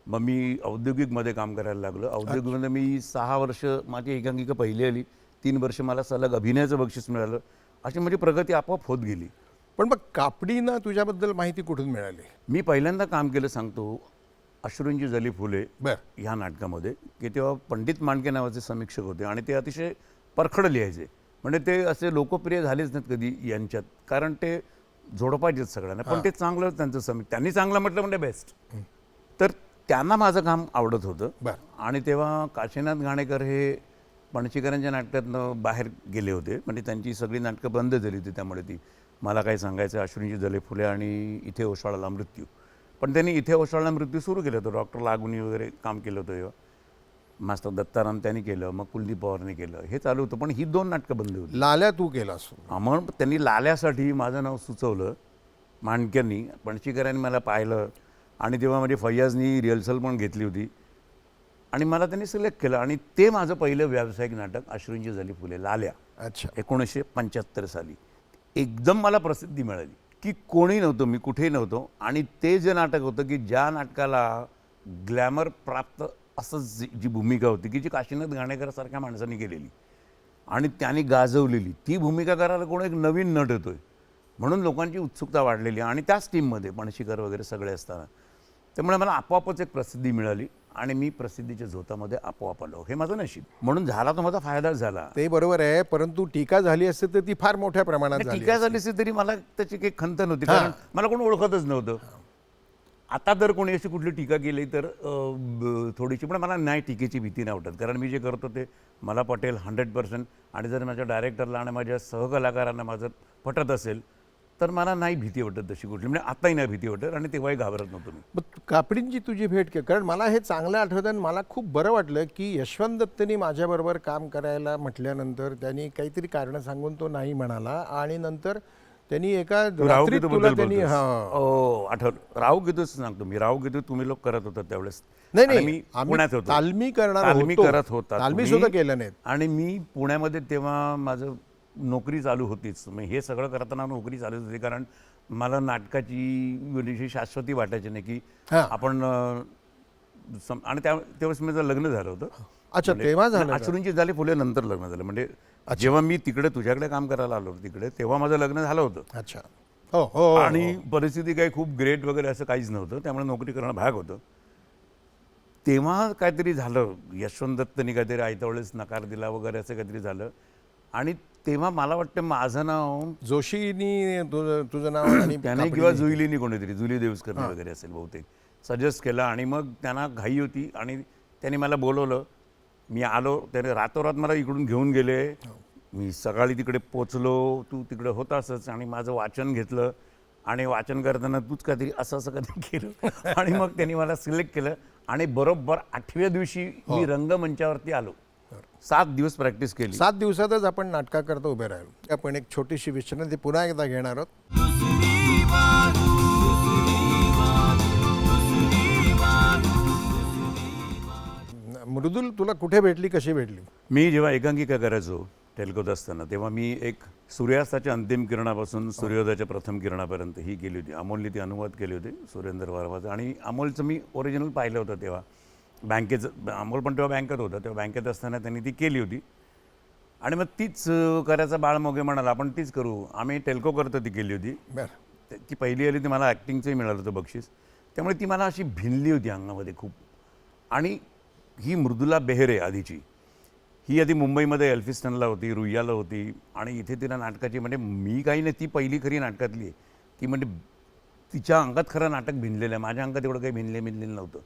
मग मी औद्योगिकमध्ये काम करायला लागलो. औद्योगिकमध्ये मी 6 वर्ष माझी एकांकिका पहिली आली. 3 वर्ष मला सलग अभिनयाचं बक्षीस मिळालं. अशी माझी प्रगती आपोआप होत गेली. पण मग कापडीनं तुझ्याबद्दल माहिती कुठून मिळाली? मी पहिल्यांदा काम केलं सांगतो अश्रूंची जली फुले बरं ह्या नाटकामध्ये, की तेव्हा पंडित मांडके नावाचे समीक्षक होते आणि ते अतिशय परखड लिहायचे. म्हणजे ते असे लोकप्रिय झालेच नाहीत कधी यांच्यात, कारण ते जोडपायचेत सगळ्यांना. पण ते चांगलं त्यांचं त्यांनी चांगलं म्हटलं म्हणजे बेस्ट. तर त्यांना माझं काम आवडत होतं. आणि तेव्हा काशीनाथ घाणेकर हे पणशीकरांच्या नाटकातनं बाहेर गेले होते. म्हणजे त्यांची सगळी नाटकं बंद झाली होती. त्यामुळे ती मला काय सांगायचं, अश्विनीची जले फुले आणि इथे ओशाळाला मृत्यू. पण त्यांनी इथे ओशाळाला मृत्यू सुरू केलं होतं. डॉक्टर लागुनी वगैरे काम केलं होतं तेव्हा. मास्टर दत्ताराम त्यांनी केलं, मग कुलदीप पवारने केलं, हे चालू होतं. पण ही 2 नाटकं बंद होती. लाल्या तू केलास. मग त्यांनी लाल्यासाठी माझं नाव सुचवलं मांडक्यांनी, पणशीकरांनी मला पाहिलं आणि तेव्हा म्हणजे फैयाजनी रिहर्सल पण घेतली होती आणि मला त्यांनी सिलेक्ट केलं आणि ते माझं पहिलं व्यावसायिक नाटक अश्रूंची झाली फुले, लाल्या. अच्छा. 1975 साली एकदम मला प्रसिद्धी मिळाली की कोणी नव्हतं, मी कुठेही नव्हतो आणि ते जे नाटक होतं की ज्या नाटकाला ग्लॅमर प्राप्त असं जी भूमिका होती की जी काशीनाथ घाणेकरसारख्या माणसाने केलेली आणि त्याने गाजवलेली ती भूमिका करायला कोण एक नवीन नट येतोय म्हणून लोकांची उत्सुकता वाढलेली आणि त्याच टीममध्ये पणशीकर वगैरे सगळे असताना त्यामुळे मला आपोआपच एक प्रसिद्धी मिळाली आणि मी प्रसिद्धीच्या झोतामध्ये आपोआप आलो. हे माझं नशीब. म्हणून झाला तो माझा फायदाच झाला. ते बरोबर आहे, परंतु टीका झाली असते तर ती फार मोठ्या प्रमाणात झाली. टीका झाली असती तरी मला त्याची काही खंत नव्हती, कारण मला कोण ओळखतच नव्हतं. आता जर कोणी अशी कुठली टीका केली तर थोडीशी, पण मला नाही टीकेची भीती नाही वाटत, कारण मी जे करतो ते मला पटेल 100%. आणि जर माझ्या डायरेक्टरला आणि माझ्या सहकलाकारांना माझं पटत असेल तर मला नाही भीती वाटत तशी कुठली. म्हणजे आताही नाही भीती वाटत आणि तेव्हाही घाबरत नव्हतो मी. मग कापडींची तुझी भेट कारण मला हे चांगलं आठवतं आणि मला खूप बरं वाटलं की यशवंत दत्तनी माझ्याबरोबर काम करायला म्हटल्यानंतर त्यांनी काहीतरी कारणं सांगून तो नाही म्हणाला आणि नंतर त्यांनी एका रात्रीत तुला त्यांनी आठवलं राहू गीतच सांगतो मी. राहू गीत तुम्ही लोक करत होतात त्यावेळेस. नाही मी पुण्यात होतो. तालमी तालमी करत होता. तालमी सुद्धा केलं नाही आणि मी पुण्यामध्ये तेव्हा माझं नोकरी चालू होतीच. मग हे सगळं करताना नोकरी चालूच होती, कारण मला नाटकाची शाश्वती वाटायची नाही की आपण आणि त्यावेळेस माझं लग्न झालं होतं. अच्छा, तेव्हा झालं. अश्रूंची झाली फुले नंतर लग्न झालं. म्हणजे जेव्हा मी तिकडे तुझ्याकडे काम करायला आलो तिकडे तेव्हा माझं लग्न झालं होतं. अच्छा. हो हो. आणि परिस्थिती काही खूप ग्रेट वगैरे असं काहीच नव्हतं, त्यामुळे नोकरी करणं भाग होतं. तेव्हा काहीतरी झालं, यशवंत दत्तनी काहीतरी आयत्या वेळेस नकार दिला वगैरे असं काहीतरी झालं आणि तेव्हा मला वाटतं माझं नाव जोशीनी तुझं नाव आणि त्याने किंवा जुईलीनी कोणीतरी जुली देवस्करने वगैरे असेल बहुतेक सजेस्ट केलं आणि मग त्यांना घाई होती आणि त्यांनी मला बोलवलं. मी आलो, त्याने रातोरात मला इकडून घेऊन गेले. मी सकाळी तिकडे पोचलो, तू तिकडे होतासच आणि माझं वाचन घेतलं आणि वाचन करताना तूच काहीतरी असं असं कधी केलं आणि मग त्यांनी मला सिलेक्ट केलं आणि बरोबर 8व्या दिवशी मी रंगमंचावरती आलो. 7 दिवस प्रॅक्टिस केली. 7 दिवसातच आपण नाटकाकरता उभे राहिलो. आपण एक छोटीशी विश्रांती पुन्हा एकदा घेणार आहोत. दुसरी बाजू, दुसरी बाजू, दुसरी बाजू, दुसरी बाजू. मृदुल तुला कुठे भेटली, कशी भेटली? मी जेव्हा एकांकिका करायचो टेल्कोत असताना तेव्हा मी एक सूर्यास्ताच्या अंतिम किरणापासून सूर्योदयाच्या प्रथम किरणापर्यंत ही केली होती. अमोलने ती अनुवाद केली होती, सुरेंद्र वारवाचं. आणि अमोलचं मी ओरिजिनल पाहिलं होतं तेव्हा बँकेचं. अमोल पण तेव्हा बँकेत होता, तेव्हा बँकेत असताना त्यांनी ती केली होती आणि मग तीच करायचा बाळमोगे म्हणाला आपण तीच करू. आम्ही टेल्को करतो ती केली होती. ती पहिली आली ती मला ॲक्टिंगचंही मिळालं होतं बक्षीस, त्यामुळे ती मला अशी भिनली होती अंगामध्ये खूप. आणि ही मृदुला बेहरे आधीची, ही आधी मुंबईमध्ये एल्फिस्टनला होती, रुईयाला होती आणि इथे तिला नाटकाची, म्हणजे मी काही नाही, ती पहिली खरी नाटकातली आहे ती. म्हणजे तिच्या अंगात खरं नाटक भिनलेलं आहे, माझ्या अंगात एवढं काही भिनलेलं नव्हतं.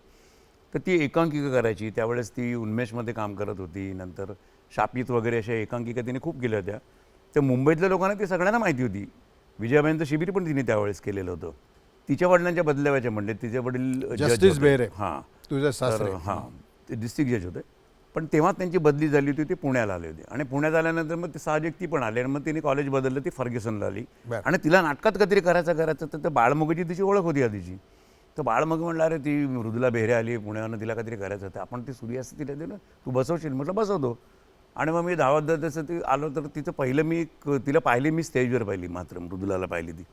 तर ती एकांकिका करायची. त्यावेळेस ती उन्मेषमध्ये काम करत होती, नंतर शापित वगैरे अशा एकांकिका तिने खूप केल्या होत्या. तर मुंबईतल्या लोकांना ती सगळ्यांना माहिती होती. विजयाबाईंचं शिबिर पण तिने त्यावेळेस केलेलं होतं. तिच्या वडिलांच्या बदल्यावायच्या म्हणले, तिचे वडील जस्टिस बेहरे, हां तुझे सासरे, हां ते डिस्ट्रिक्ट जज होते. पण तेव्हा त्यांची बदली झाली होती, ते पुण्याला आले होते आणि पुण्यात आल्यानंतर मग ते साहजिक ती पण आले आणि मग तिने कॉलेज बदललं, ती फर्ग्युसनला आली. आणि तिला नाटकात काहीतरी करायचं तर बाळमुगेची तिची ओळख होती आधीची. तर बाळमुगे म्हणलं अरे ती मृदुला बेहरे आली पुण्यावरनं, तिला काहीतरी करायचं होतं, आपण ती सूर्यास्त तिला दिलं, तू बसवशील? म्हटलं बसवतो. आणि मग मी धावत तसं ती आलो. तर तिचं पहिलं मी तिला पाहिली, मी स्टेजवर पाहिली, मात्र मृदुलाला पाहिली. ती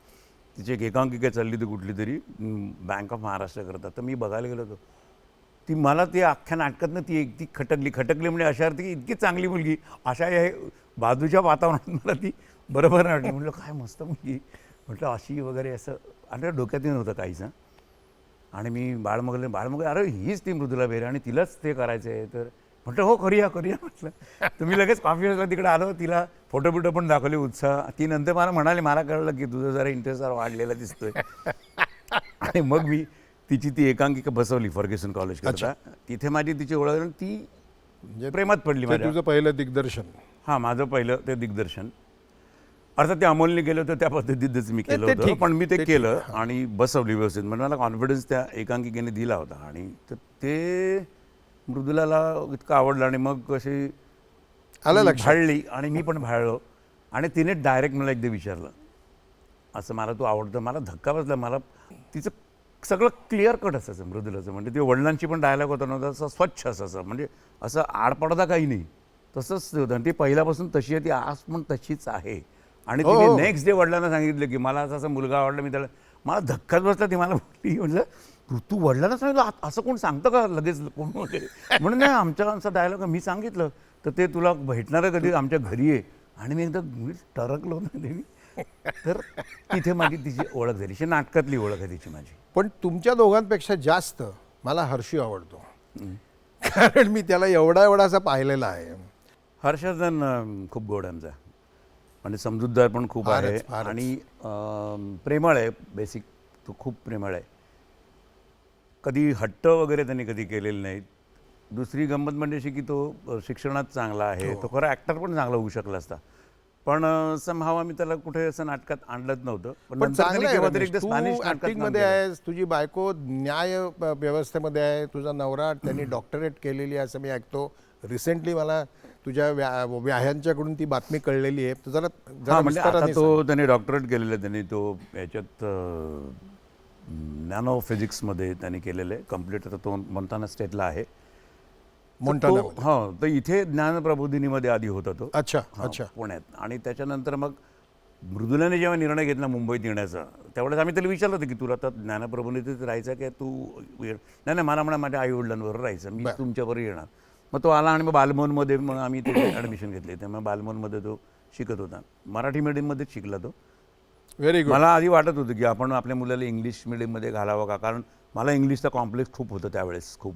तिची एक एकांकिका चालली होती कुठली तरी बँक ऑफ महाराष्ट्र करता, तर मी बघायला गेलो होतो. ती मला ते अख्ख्या नाटकातनं ती खटकली म्हणजे अशा अर्थी की इतकी चांगली मुलगी अशा या बाजूच्या वातावरणात मला ती बरोबर वाटली. म्हटलं काय मस्त मुलगी, म्हटलं अशी वगैरे असं आणि डोक्यात नव्हतं काहीच. आणि मी बाळमुगे अरे हीच ती मृदुला बेहरे आणि तिलाच ते करायचं आहे. तर म्हटलं हो करूया म्हटलं. तुम्ही लगेच कॉफी हाऊसला तिकडे आलो, तिला फोटो पण दाखवले, उत्साह. ती नंतर मला म्हणाली, मला कळलं की तुझं जरा इंटरेस्ट वाढलेला दिसतोय. आणि मग मी तिची ती एकांकिका बसवली फर्ग्युसन कॉलेज करता. तिथे माझी तिची ओळख, ती प्रेमात पडली माझ्या. तुझं पहिलं दिग्दर्शन? हां, माझं पहिलं ते दिग्दर्शन. अर्थात ते अमोलने केलं होतं, त्या पद्धतीतच मी केलं होतं, पण मी ते केलं आणि बसवली व्यवस्थित. म्हणजे मला कॉन्फिडन्स त्या एकांकिकेने दिला होता. आणि तर ते मृदुलाला इतकं आवडलं आणि मग कशी आलं ती लक्षात. भाळली आणि मी पण भाळलो आणि तिने डायरेक्ट मला एकदा विचारलं, असं मला तू आवडतं. मला धक्का बसला. मला तिचं सगळं क्लिअर कट असायचं मृदुलाचं. म्हणजे ते वडिलांची पण डायलॉग होता नव्हता, असं स्वच्छ असायचं, म्हणजे असं आडपडदा काही नाही, तसंच ते होतं. आणि ती पहिल्यापासून तशी आहे, ती आज पण तशीच आहे. आणि हो, तिने हो. नेक्स्ट डे वडिलांना सांगितलं की मला असा मुलगा आवडला. मी त्याला, मला धक्काच बसला. ती मला बोलली, म्हटलं तू वडिलांना सांगितलं, असं कोण सांगतं का लगेच कोण वगैरे. म्हणून नाही, आमचा डायलॉग मी सांगितलं तर ते तुला भेटणार कधी, आमच्या घरी आहे. आणि मी एकदा टरकलो ना देवी. तर तिथे माझी तिची ओळख झाली. अशी नाटकातली ओळख आहे तिची माझी. पण तुमच्या दोघांपेक्षा जास्त मला हर्षी आवडतो. कारण मी त्याला एवढा असा पाहिलेला आहे. हर्षवर्धन खूप गोड आहे आमचा, म्हणजे समजूतदार पण खूप फारच, आहे फारच. आणि प्रेमळ आहे. बेसिक तो खूप प्रेमळ आहे. कधी हट्ट वगैरे त्यांनी कधी केलेलं नाही. दुसरी गंमत म्हणजे अशी की तो शिक्षणात चांगला आहे. तो खरा ॲक्टर पण चांगला होऊ शकला असता, पण समहाव आम्ही त्याला कुठे असं नाटकात आणलंच नव्हतं. पण नंतर चांगलं त्यांनी आहे केव्हा तरी रमेश. एकदा तू स्पॅनिश नाटकात ऍक्टिंग काम मध्ये केलं. आहेस, तुझी बायको न्याय व्यवस्थेमध्ये आहे, तुझा नवरा त्यांनी डॉक्टरेट केलेली आहे असं मी ऐकतो. रिसेंटली मला तुझ्या व्याह्यांच्याकडून ती बातमी कळलेली आहे. तू जरा हां, म्हणजे आता विस्ताराने तो त्याने डॉक्टरेट केलेलं आहे. त्यांनी तो याच्यात नॅनो फिजिक्समध्ये त्यांनी केलेलं आहे कम्प्लीट. आता तो मोंटाना स्टेटला आहे. मोंटानामध्ये. हां, तर इथे ज्ञानप्रबोधिनीमध्ये आधी होता तो. अच्छा हां, अच्छा. पुण्यात. आणि त्याच्यानंतर मग मृदुलाने जेव्हा निर्णय घेतला मुंबईत येण्याचा, त्यावेळेस आम्ही त्याला विचारलं होतं की तुला आता ज्ञानप्रबोधिनीत राहायचं की तू नाही, मला म्हणा माझ्या आईवडिलांबरोबर राहायचं, मी बरं. तुमच्याबरोबर येणार. मग तो आला आणि मग बालमोहनमध्ये मग आम्ही त्याची ॲडमिशन घेतली. त्यामुळे बालमोहनमध्ये तो शिकत होता. मराठी मीडियममध्येच शिकला तो. Very good. मला आधी वाटत होतं की आपण आपल्या मुलाला इंग्लिश मिडियममध्ये घालावं का, कारण मला इंग्लिशचा कॉम्प्लेक्स खूप होतं त्यावेळेस खूप.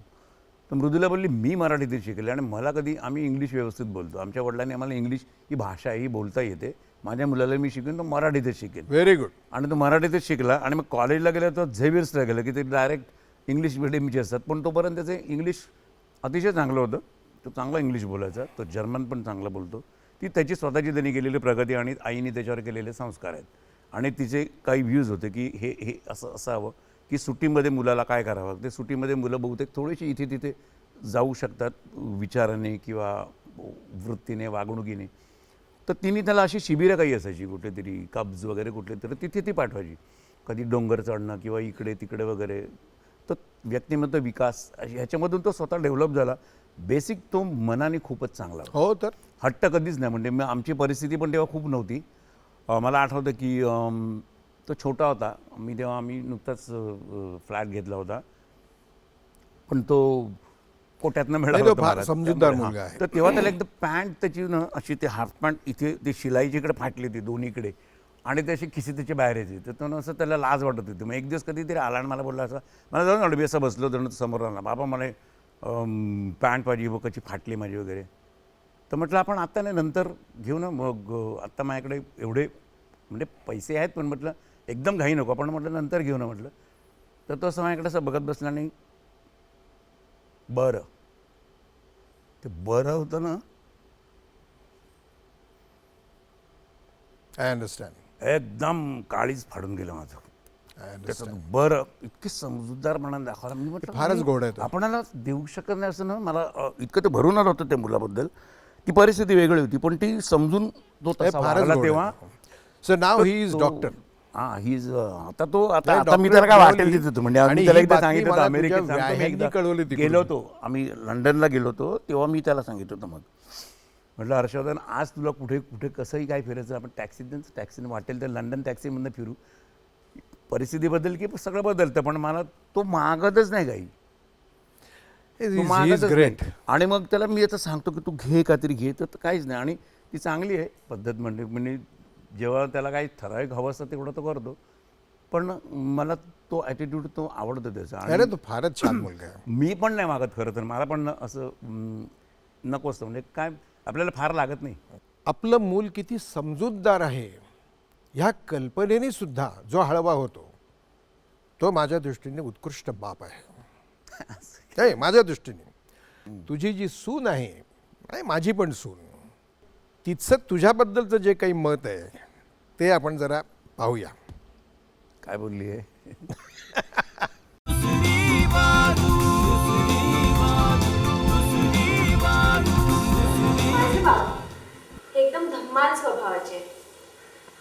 तर मृदुला बोलली मी मराठीतच शिकले आणि मला कधी आम्ही इंग्लिश व्यवस्थित बोलतो. आमच्या वडिलांनी आम्हाला इंग्लिश ही भाषा ही बोलता येते, माझ्या मुलाला मी शिकेन तो मराठीतच शिकेन. Very good. आणि तो मराठीतच शिकला. आणि मग कॉलेजला गेला तर झेवियर्सला गेलं की ते डायरेक्ट इंग्लिश मिडियमचे असतात, पण तोपर्यंत त्याचं इंग्लिश अतिशय चांगलं होतं. तो चांगला इंग्लिश बोलायचा. तो जर्मन पण चांगला बोलतो. ती त्याची स्वतःची त्यांनी केलेली प्रगती आणि आईने त्याच्यावर केलेले संस्कार आहेत. आणि तिचे काही व्ह्यूज होते की हे असं असावं की सुट्टीमध्ये मुलाला काय करावं. ते सुट्टीमध्ये मुलं बहुतेक थोडीशी इथे तिथे जाऊ शकतात विचाराने किंवा वृत्तीने, वागणुकीने. तर तिने त्याला अशी शिबिरं काही असायची कुठेतरी, कब्ज वगैरे कुठले तरी, तिथे ती पाठवायची. कधी डोंगर चढणं किंवा इकडे तिकडे वगैरे. तर व्यक्तिमत्व विकास ह्याच्यामधून तो स्वतः डेव्हलप झाला. बेसिक तो मनाने खूपच चांगला होता. हो तर हट्ट कधीच नाही. म्हणजे आमची परिस्थिती पण तेव्हा खूप नव्हती. मला आठवतं की तो छोटा होता. आम्ही नुकताच फ्लॅट घेतला होता, पण तो कोट्यातनं मिळाला तो होता फार मला. समजूतदार हां. मुलगा आहे. तर तेव्हा त्याला एकदम पॅन्ट त्याची ना अशी ते हाफ पॅन्ट इथे ते शिलाईची इकडे फाटली ती दोन्हीकडे आणि ते अशी खिशी त्याची बाहेर यायची. तर तो असं त्याला लाज वाटत होती. मग एक दिवस कधीतरी आला आणि मला बोलला असं, मला जाऊन अडबी असं बसलो तर समोर आला, बाबा मला पॅन्ट पाहिजे कशी फाटली माझी वगैरे. तर म्हटलं आपण आत्ता नाही नंतर घेऊ ना. मग आत्ता माझ्याकडे एवढे म्हणजे पैसे आहेत, पण म्हटलं एकदम घाई नको, आपण म्हटलं नंतर घेऊ ना म्हटलं. तर तो असं माझ्याकडे असं बघत बसला आणि बरं, ते बरं होतं ना, आय अंडरस्टँड. एकदम काळीच फाडून गेलं माझं. I understand. त्याचं बरं इतकी समजूतदारपणाने दाखवला. मी म्हटलं फारच गोड आहे तो. आपणाला देऊ शकत नाही असं ना. मला इतकं ते भरून आलं होतं त्या मुलाबद्दल. ती परिस्थिती वेगळी होती, पण ती समजून तो तसा वागला तेव्हा. So now he is doctor. हां, ही इज आता मी त्याला काय वाटेल तिथे होतं. म्हणजे आम्ही त्याला एकदा सांगितलं होतं अमेरिकेत गेलो होतो, आम्ही लंडनला गेलो होतो, तेव्हा मी त्याला सांगितलं होतं. मग म्हटलं हर्षवर्धन आज तुला कुठे कुठे कसंही काय फिरायचं, आपण टॅक्सीने वाटेल तर लंडन टॅक्सीमधनं फिरू. परिस्थिती बदल की सगळं बदलतं, पण मला तो मागतच नाही काही. तो मागतच ग्रेट. नाही. आणि मग त्याला मी आता सांगतो की तू घे काहीतरी घे, तर काहीच नाही. आणि ती चांगली आहे पद्धत. म्हणजे जेव्हा त्याला काही ठराविक हवं असतं तेवढं तो करतो, पण मला तो ॲटिट्यूड तो आवडतो त्याचा. अरे तो फारच छान मुलगा आहे. मी पण नाही मागत खरं तर. मला पण असं नको असतं. म्हणजे काय आपल्याला फार लागत नाही. आपलं मूल किती समजूतदार आहे ह्या कल्पनेने सुद्धा जो हळवा होतो तो माझ्या दृष्टीने उत्कृष्ट बाप आहे. माझ्या दृष्टीने तुझी जी सून आहे, माझी पण सून, तिचं तुझ्याबद्दलचं जे काही मत आहे ते आपण जरा पाहूया. काय बोलली आहे? दुसरी बाजू स्वभावाचे.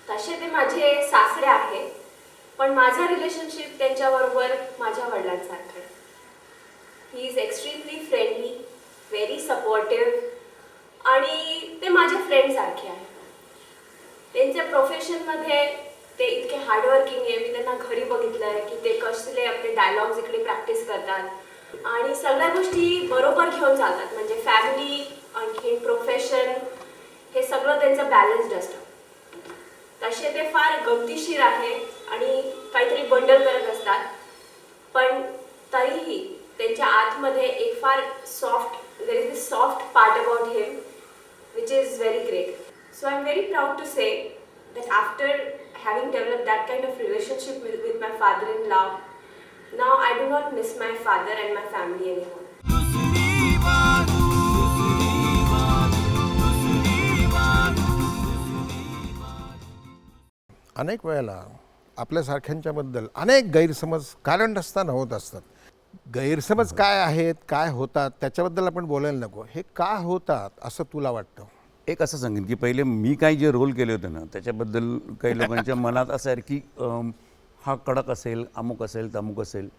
तसे ते माझे सासरे आहेत, पण माझा रिलेशनशिप त्यांच्याबरोबर माझ्या वडिलांसारखं आहे. He is extremely friendly, very supportive आणि ते माझे फ्रेंडसारखे आहेत. त्यांच्या प्रोफेशनमध्ये ते इतके हार्डवर्किंग आहे. मी त्यांना घरी बघितलं आहे की ते कसले आपले डायलॉग्स इकडे प्रॅक्टिस करतात आणि सगळ्या गोष्टी बरोबर घेऊन चालतात. म्हणजे फॅमिली आणखी प्रोफेशन हे सगळं त्यांचं बॅलन्स्ड असतं. तसे ते फार गमतीशीर आहे आणि काहीतरी बंडल करत असतात, पण तरीही त्यांच्या आतमध्ये एक फार soft, there is this soft part about him which is very great. So I'm very proud to say that after having developed that kind of relationship with my father-in-law, now I do not miss my father and my family anymore. दुसरी बाजू, दुसरी बाजू, दुसरी बाजू. अनेक वेळेला आपल्यासारख्यांच्याबद्दल अनेक गैरसमज कारण नसताना होत असतात. गैरसमज काय आहेत, काय होतात त्याच्याबद्दल आपण बोलायला नको. हे का होतात असं तुला वाटतं? एक असं सांगेन की पहिले मी काही जे रोल केले होते ना त्याच्याबद्दल काही लोकांच्या मनात असं आहे की हा कडक असेल, अमुक असेल, तमुक असेल.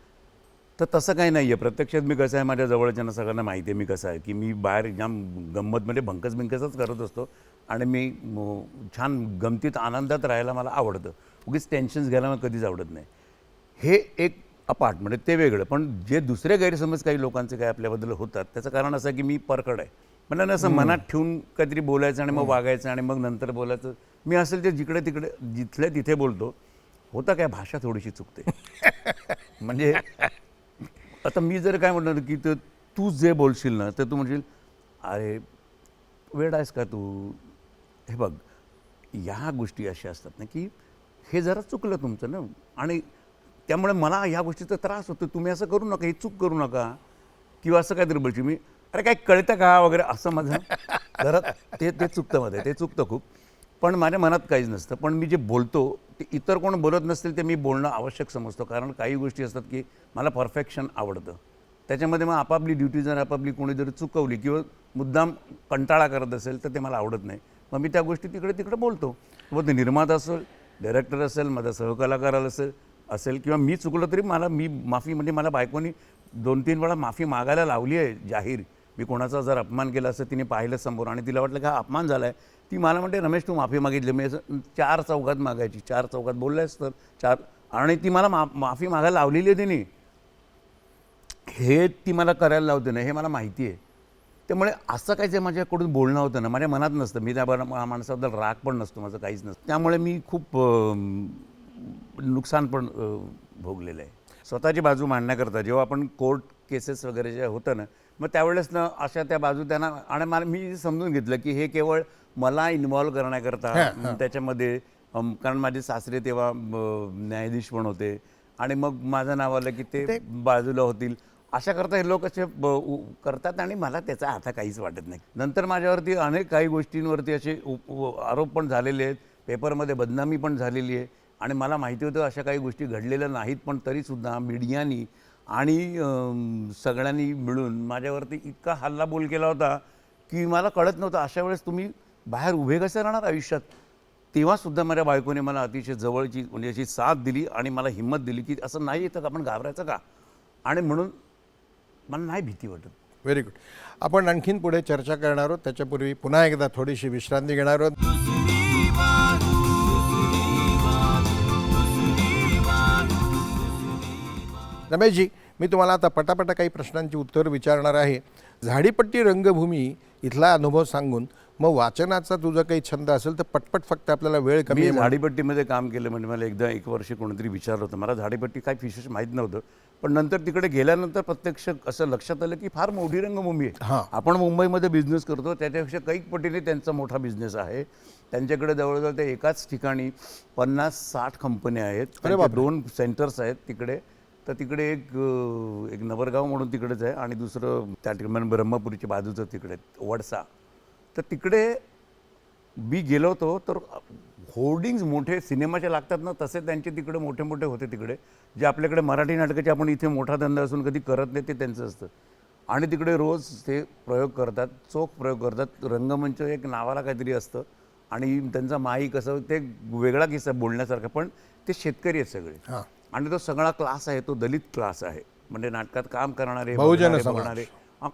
तर तसं काही नाही आहे. प्रत्यक्षात मी कसं आहे, माझ्या जवळच्यांना सगळ्यांना माहिती आहे मी कसं आहे, की मी बाहेर जाम गंमतमध्ये भंकसच करत असतो आणि मी छान गमतीत आनंदात राहायला मला आवडतं. उगीच टेन्शन्स घ्यायला मला कधीच आवडत नाही. हे एक अपार्ट म्हणजे ते वेगळं. पण जे दुसरे गैरसमज काही लोकांचे काय आपल्याबद्दल होतात त्याचं कारण असं आहे की मी परखड आहे. मला ना असं मनात ठेवून काहीतरी बोलायचं आणि मग वागायचं आणि मग नंतर बोलायचं. मी असेल ते जिकडे तिकडे जिथल्या तिथे बोलतो. होतं काय, भाषा थोडीशी चुकते. म्हणजे आता मी जर काय म्हणणार की तू जे बोलशील ना तर तू म्हणशील अरे वेड आहेस का तू. हे बघ, ह्या गोष्टी अशा असतात ना की हे जरा चुकलं तुमचं ना, आणि त्यामुळे मला ह्या गोष्टीचा त्रास होतो. तुम्ही असं करू नका, ही चूक करू नका, किंवा असं काहीतरी बोलची मी अरे काय कळतं का वगैरे असं माझं जरा ते चुकतं मध्ये, ते चुकतं खूप. पण माझ्या मनात काहीच नसतं. पण मी जे बोलतो ते इतर कोण बोलत नसतील ते मी बोलणं आवश्यक समजतो. कारण काही गोष्टी असतात की मला परफेक्शन आवडतं. त्याच्यामध्ये मग आपापली ड्युटी जर आपापली कोणी जर चुकवली किंवा मुद्दाम कंटाळा करत असेल तर ते मला आवडत नाही. मग मी त्या गोष्टी तिकडे बोलतो. मग ते निर्माता असेल, डायरेक्टर असेल, माझा सहकलाकार असेल किंवा मी चुकलं तरी मी माफी, म्हणजे मला बायकोनी 2-3 वेळा माफी मागायला लावली आहे जाहीर. मी कोणाचा जर अपमान केला असं तिने पाहिलं समोर आणि तिला वाटलं का अपमान झाला आहे, ती मला म्हणते रमेश तू माफी मागितली. मी असं 4 चौघात मागायची, 4 चौघात बोलल्यास तर 4, आणि ती मला माफी मागायला लावलेली आहे तिने. हे ती मला करायला लावते ना, हे मला माहिती आहे. त्यामुळे असं काही जे माझ्याकडून बोलणं होतं ना माझ्या मनात नसतं. मी त्या माणसाबद्दल राग पण नसतो, माझं काहीच नसतं. त्यामुळे मी खूप नुकसान पण भोगलेलं आहे. स्वतःची बाजू मांडण्याकरता जेव्हा आपण कोर्ट केसेस वगैरे जे होतं ना, मग त्यावेळेस ना अशा त्या बाजू त्यांना, आणि मी समजून घेतलं की हे केवळ मला इन्व्हॉल्व करण्याकरता त्याच्यामध्ये, कारण माझे सासरे तेव्हा न्यायाधीश पण होते आणि मग माझं नाव आलं की ते बाजूला होतील अशा करता हे लोक असे करतात आणि मला त्याचा आता काहीच वाटत नाही. नंतर माझ्यावरती अनेक काही गोष्टींवरती असे आरोप पण झालेले आहेत, पेपरमध्ये बदनामी पण झालेली आहे आणि मला माहिती होतं अशा काही गोष्टी घडलेल्या नाहीत, पण तरीसुद्धा मीडियानी आणि सगळ्यांनी मिळून माझ्यावरती इतका हल्लाबोल केला होता की मला कळत नव्हतं अशा वेळेस तुम्ही बाहेर उभे कसे राहणार आयुष्यात. तेव्हासुद्धा माझ्या बायकोने मला अतिशय जवळची म्हणजे अशी साथ दिली आणि मला हिंमत दिली की असं नाही येतं का, आपण घाबरायचं का, आणि म्हणून मला नाही भीती वाटत. Very good. आपण आणखीन पुढे चर्चा करणार आहोत. त्याच्यापूर्वी पुन्हा एकदा थोडीशी विश्रांती घेणार आहोत. दुसरी बाजू, दुसरी बाजू, दुसरी बाजू, दुसरी बाजू. रमेशजी, मी तुम्हाला आता पटापटा काही प्रश्नांची उत्तरं विचारणार आहे. झाडीपट्टी रंगभूमी इथला अनुभव सांगून मग वाचनाचा तुझा काही छंद असेल तर पटपट, फक्त आपल्याला वेळ कमी मी आहे. झाडीपट्टीमध्ये काम केलं म्हणजे मला एकदा 1 वर्ष कोणीतरी विचारलं होतं. मला झाडीपट्टी काय विशेष माहीत नव्हतं, पण नंतर तिकडे गेल्यानंतर प्रत्यक्ष असं लक्षात आलं की फार मोठी रंगभूमी आहे. आपण मुंबईमध्ये बिझनेस करतो त्याच्यापेक्षा कैक पटीने त्यांचा मोठा बिझनेस आहे. त्यांच्याकडे जवळजवळ ते एकाच ठिकाणी 50-60 कंपन्या आहेत. 2 सेंटर्स आहेत तिकडे. तर तिकडे एक नवरगाव म्हणून तिकडेच आहे आणि दुसरं त्या ठिकाणी ब्रह्मपुरीच्या बाजूचं तिकडे वडसा. तर तिकडे मी गेलो होतो तर होर्डिंग्स मोठे सिनेमाचे लागतात ना तसे त्यांचे तिकडे मोठे मोठे होते तिकडे, जे आपल्याकडे मराठी नाटकाचे आपण इथे मोठा धंदा असून कधी करत नाही ते त्यांचं असतं. आणि तिकडे रोज ते प्रयोग करतात, चोख प्रयोग करतात. रंगमंच एक नावाला काहीतरी असतं आणि त्यांचा माई कसं ते वेगळा किस्सा बोलण्यासारखा, पण ते शेतकरी आहेत सगळे. हां. आणि तो सगळा क्लास आहे तो दलित क्लास आहे, म्हणजे नाटकात काम करणारे बहुजन समाज.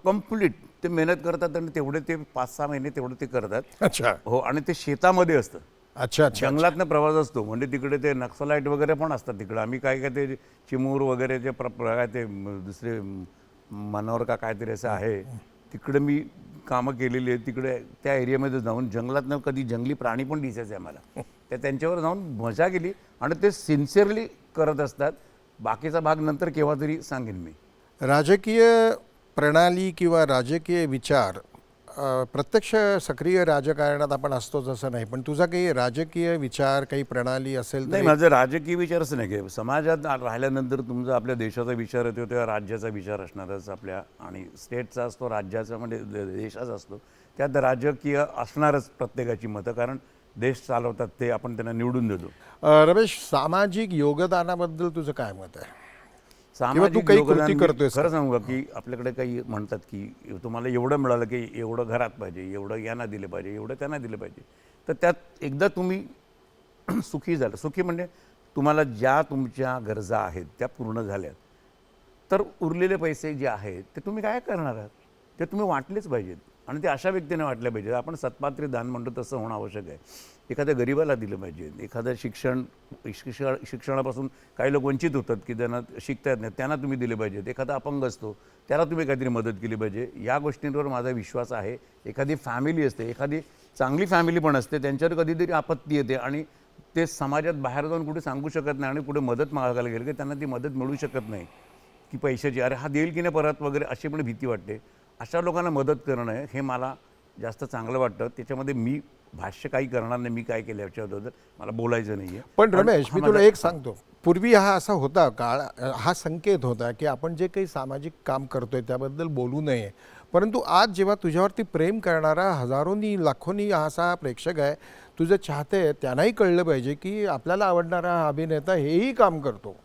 कम्प्लीट ते मेहनत करतात आणि तेवढे ते 5-6 महिने तेवढे ते करतात. अच्छा हो, आणि ते शेतामध्ये असतं, अच्छा अच्छा जंगलातनं प्रवास असतो, म्हणजे तिकडे ते नक्सलाईट वगैरे पण असतात तिकडे. आम्ही काय काय ते चिमूर वगैरे जे काय ते दुसरे मनोर का काहीतरी असं आहे, तिकडे मी कामं केलेली आहेत. तिकडे त्या एरियामध्ये जाऊन जंगलातनं कधी जंगली प्राणी पण दिसायचे आम्हाला, त्या त्यांच्यावर जाऊन मजा केली. आणि ते सिन्सिअरली करत असतात. बाकीचा भाग नंतर केव्हा तरी सांगेन मी. राजकीय प्रणाली किंवा राजकीय विचार प्रत्यक्ष सक्रिय राजकारणात आपण असतोच असं नाही, पण तुझा काही राजकीय विचार काही प्रणाली असेल नाही, तर माझं राजकीय विचार असं नाही की समाजात राहिल्यानंतर तुमचा आपल्या देशाचा विचार येतो तेव्हा राज्याचा विचार असणारच आपल्या, आणि स्टेटचा असतो, राज्याचा म्हणजे देशाचा असतो. त्यात राजकीय असणारच प्रत्येकाची मतं, कारण देश चालवतात ते आपण त्यांना निवडून देतो. रमेश, सामाजिक योगदानाबद्दल तुझं काय मत आहे? किंवा तू सामाजिक काही योगदान कृती मी करतोयस खरं सांगू का, की आपल्याकडे काही म्हणतात की तुम्हाला एवढं मिळालं की एवढं घरात पाहिजे, एवढं यांना दिलं पाहिजे, एवढं त्यांना दिलं पाहिजे. तर त्यात एकदा तुम्ही सुखी झालं, सुखी म्हणजे तुम्हाला ज्या तुमच्या गरजा आहेत त्या पूर्ण झाल्यात, तर उरलेले पैसे जे आहेत ते तुम्ही काय करणार आहात, ते तुम्ही वाटलेच पाहिजेत. आणि ते अशा व्यक्तीने वाटले पाहिजे. आपण सत्पात्री दान म्हणतो तसं होणं आवश्यक आहे. एखाद्या गरीबाला दिलं पाहिजे. एखादं शिक्षणापासून काही लोक वंचित होतात की त्यांना शिकता येत नाही, त्यांना तुम्ही दिले पाहिजेत. एखादा अपंग असतो त्याला तुम्ही काहीतरी मदत केली पाहिजे. या गोष्टींवर माझा विश्वास आहे. एखादी फॅमिली असते, एखादी चांगली फॅमिली पण असते, त्यांच्यावर कधीतरी आपत्ती येते आणि ते समाजात बाहेर जाऊन कुठे सांगू शकत नाही, आणि कुठे मदत मागायला गेलं की त्यांना ती मदत मिळू शकत नाही, की पैशाची, अरे हा देईल की नाही परत वगैरे, अशी पण भीती वाटते. अशा लोकांना मदत करणं हे मला जास्त चांगलं वाटतं. त्याच्यामध्ये मी भाष्य काही करणार नाही, मी काय केलं याच्याबद्दल मला बोलायचं नाही आहे. पण रमेश, मी तुला एक सांगतो, पूर्वी हा असा होता काळ, हा संकेत होता की आपण जे काही सामाजिक काम करतोय त्याबद्दल बोलू नये. परंतु आज जेव्हा तुझ्यावरती प्रेम करणारा हजारोनी लाखोनी असा प्रेक्षक आहे, तुझे चाहते आहेत, त्यांनाही कळलं पाहिजे की आपल्याला आवडणारा हा अभिनेता हेही काम करतो,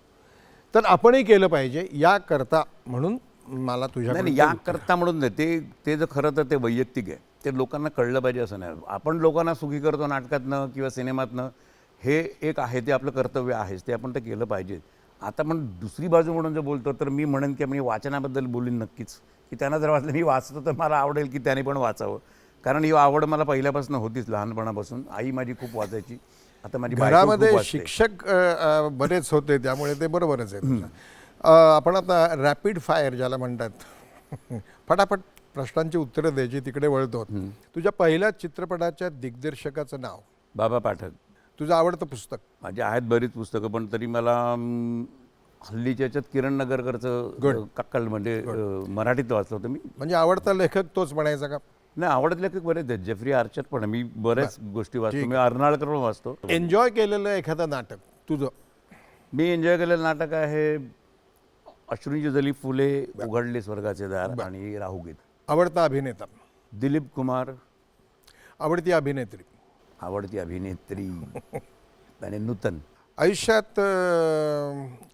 तर आपणही केलं पाहिजे याकरता. म्हणून मला तुझ्याकडे नाही, याकरता म्हणून नाही, ते जर खरं तर ते वैयक्तिक आहे, ते लोकांना कळलं पाहिजे असं नाही. आपण लोकांना सुखी करतो नाटकातनं किंवा सिनेमातनं, हे एक आहे, ते आपलं कर्तव्य आहेच, ते आपण ते केलं पाहिजे. आता पण दुसरी बाजू म्हणून जर बोलतो तर मी म्हणेन की मी वाचनाबद्दल बोलीन नक्कीच, की त्यांना जर वाचलं, मी वाचतो तर मला आवडेल की त्याने पण वाचावं. कारण ही आवड मला पहिल्यापासून होतीच, लहानपणापासून. आई माझी खूप वाचायची. आता माझी बायको खूप घरामध्ये वाचते. शिक्षक बरेच होते, त्यामुळे ते बरोबरच आहे तुझं. आपण आता रॅपिड फायर ज्याला म्हणतात, फटाफट प्रश्नांची उत्तरं द्यायची, तिकडे वळतो. तुझ्या पहिल्या चित्रपटाच्या दिग्दर्शकाचं नाव? बाबा पाठक. तुझं आवडतं पुस्तक? माझी आहेत बरीच पुस्तकं, पण तरी मला हल्लीच्या याच्यात किरण नगरकरचं कक्कल म्हणजे मराठीत वाचलं होतं मी. म्हणजे आवडता लेखक तोच म्हणायचा का? नाही, आवडत लेखक बरेच आहेत. जेफ्री आर्चर पण आहे. मी बऱ्याच गोष्टी वाचतो. मी अर्नाळकर पण वाचतो. एन्जॉय केलेलं एखादं नाटक तुझं? मी एन्जॉय केलेलं नाटक आहे अश्रूंची जली फुले, उघडले स्वर्गाचे दार आणि राहुगीत. आवडता अभिनेता? दिलीप कुमार. आवडती अभिनेत्री? आवडती अभिनेत्री आणि नूतन. आयुष्यात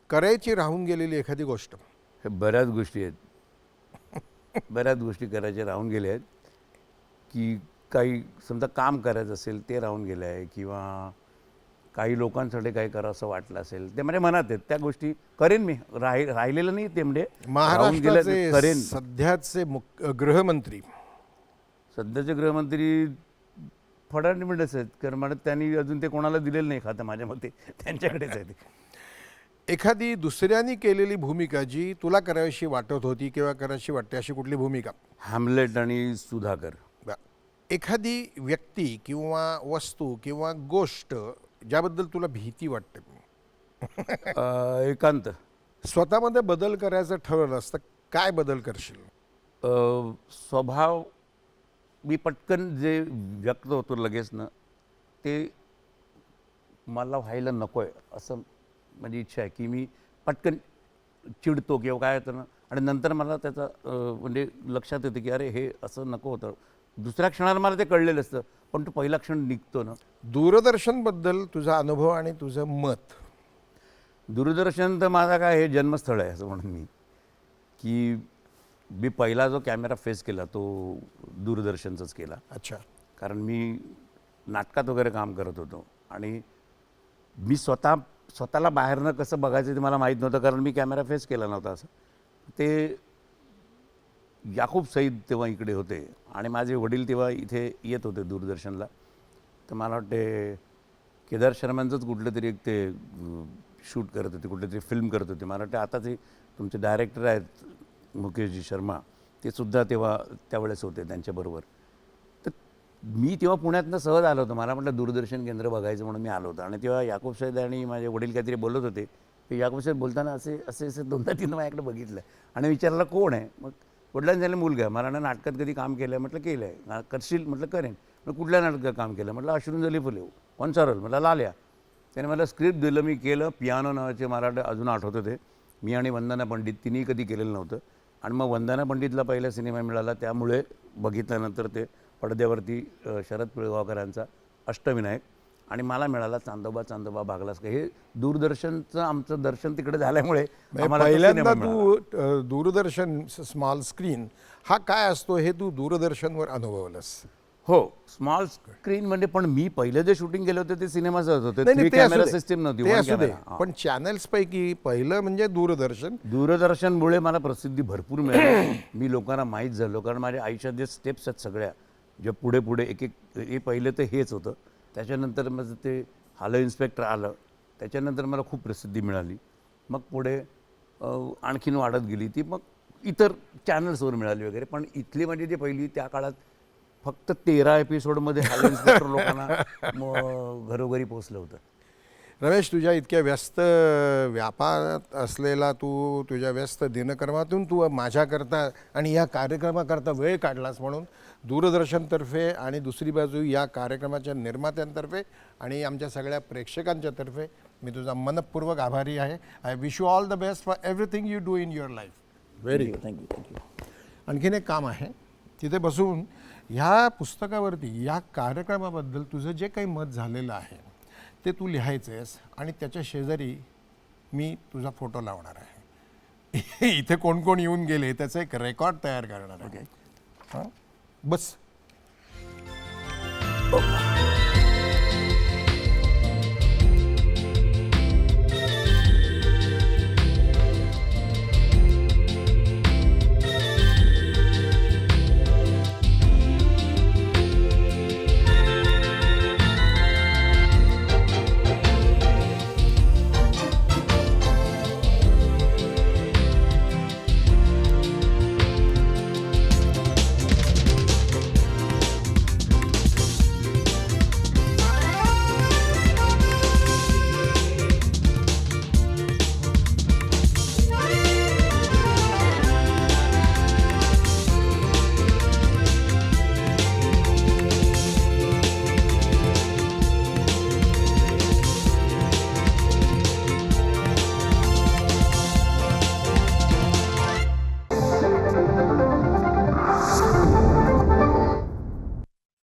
करायची राहून गेलेली एखादी गोष्ट? हे बऱ्याच गोष्टी आहेत. बऱ्याच गोष्टी करायच्या राहून गेल्या आहेत, की काही समजा काम करायचं असेल ते राहून गेलं आहे, किंवा काही लोकांसाठी काही करावं वाटलं असेल, ते माझ्या मनात आहेत. त्या गोष्टी करेन मी. राहिलेलं नाही ते, म्हणजे राहून गेलं महाराष्ट्राचे करेन. सध्याचे गृहमंत्री? सध्याचे गृहमंत्री फडणवीस आहेत, कारण म्हणत त्यांनी अजून ते कोणाला दिलेलं नाही खातं, माझ्या मते त्यांच्याकडेच आहे ते. एखादी दुसऱ्यांनी केलेली भूमिका जी तुला करावीशी वाटत होती किंवा करायची वाटते, अशी कुठली भूमिका? हॅमलेट आणि सुधाकर. एखादी व्यक्ती किंवा वस्तू किंवा गोष्ट ज्याबद्दल तुला भीती वाटते? एकांत. स्वतःमध्ये बदल करायचं ठरवलं असतं, काय बदल करशील? स्वभाव मी पटकन जे व्यक्त होतो लगेच ना, ते मला व्हायला नको आहे असं माझी इच्छा आहे, की मी पटकन चिडतो किंवा काय होतं ना, आणि नंतर मला त्याचा म्हणजे लक्षात येतं की अरे हे असं नको होतं. दुसऱ्या क्षणाला मला ते कळलेलं असतं, पण तो पहिला क्षण निघतो ना. दूरदर्शनबद्दल तुझा अनुभव आणि तुझं मत? दूरदर्शन तर माझा काय हे जन्मस्थळ आहे असं म्हणून मी, की मी पहिला जो कॅमेरा फेस केला तो दूरदर्शनचाच केला. अच्छा. कारण मी नाटकात वगैरे काम करत होतो आणि मी स्वतःला बाहेरनं कसं बघायचं ते मला माहीत नव्हतं, कारण मी कॅमेरा फेस केला नव्हता. असं ते याकूब सईद तेव्हा इकडे होते आणि माझे वडील तेव्हा इथे येत होते दूरदर्शनला. तर मला वाटते केदार शर्मांचंच कुठलं तरी एक ते शूट करत होते, कुठली तरी फिल्म करत होते. मला वाटतं आता ते तुमचे डायरेक्टर आहेत मुकेशजी शर्मा, ते सुद्धा तेव्हा त्यावेळेस होते त्यांच्याबरोबर. तर मी तेव्हा पुण्यातनं सहज आलो होतो. मला म्हटलं दूरदर्शन केंद्र बघायचं म्हणून मी आलो होतो. आणि तेव्हा याकूब सईद आणि माझे वडील काहीतरी बोलत होते की याकूब सईद बोलताना असे असे असे दोनदा तीन माझ्याकडे बघितलं आणि विचारलं कोण आहे. मग वडिलांनी झालं मुलगा. मला ना नाटकात कधी काम केलं आहे म्हटलं केलं आहे. करशील म्हटलं करेन. मग कुठल्या नाटकात काम केलं म्हटलं अश्रुंजली फुले. कॉन्सरल म्हटलं लाल्या. त्याने मला स्क्रिप्ट दिलं, मी केलं. पियानो नावाचे मला अजून आठवत होते, मी आणि वंदना पंडित तिन्ही कधी केलेलं नव्हतं. आणि मग वंदना पंडितला पहिला सिनेमा मिळाला, त्यामुळे बघितल्यानंतर ते पडद्यावरती शरद पिळगावकरांचा अष्टविनायक आणि मला मिळाला चांदोबा चांदोबा भागलास का. हे दूरदर्शनचं आमचं दर्शन तिकडे झाल्यामुळे आम्हाला तो पहिल्यांदा सिनेमा मिळाला. तू दूरदर्शन स्मॉल स्क्रीन हा काय असतो हे तू दूरदर्शनवर अनुभवलंस. हो, स्मॉल स्क्रीन म्हणजे पण मी पहिले जे शूटिंग केले होते ते सिनेमाचं होते. नाही, नाही, ते असू कॅमेरा दे. सिस्टीम नव्हती, ते वन असू दे. कॅमेरा. पण चॅनल्स पैकी पहिलं म्हणजे दूरदर्शन. दूरदर्शनमुळे मला प्रसिद्धी भरपूर मिळाली. मी लोकांना माहीत झालो, कारण माझ्या आयुष्यात जे स्टेप्स आहेत सगळ्या, जे पुढे पुढे एक एक हे पहिले तर हेच होतं. त्याच्यानंतर माझं ते हालं इन्स्पेक्टर आलं, त्याच्यानंतर मला खूप प्रसिद्धी मिळाली. मग पुढे आणखीन वाढत गेली ती, मग इतर चॅनल्सवर मिळाली वगैरे. पण इथली म्हणजे जी पहिली त्या काळात फक्त 13 एपिसोडमध्ये हालं इन्स्पेक्टर लोकांना घरोघरी पोचलं होतं. रमेश, तुझ्या इतक्या व्यस्त व्यापारात असलेला तू, तुझ्या व्यस्त दिनक्रमातून तू माझ्याकरता आणि या कार्यक्रमाकरता वेळ काढलास, म्हणून दूरदर्शनतर्फे आणि दुसरी बाजू या कार्यक्रमाच्या निर्मात्यांतर्फे आणि आमच्या सगळ्या प्रेक्षकांच्या तर्फे मी तुझा मनपूर्वक आभारी आहे. I wish you all the best for everything you do in your life. Very good. Thank you. आणखीन एक काम आहे, तिथे बसून ह्या पुस्तकावरती या कार्यक्रमाबद्दल तुझं जे काही मत झालेलं आहे ते तू लिहायचं आहेस आणि त्याच्या शेजारी मी तुझा फोटो लावणार आहे. इथे कोण कोण येऊन गेले त्याचं एक रेकॉर्ड तयार करणार आहे. हां, बस.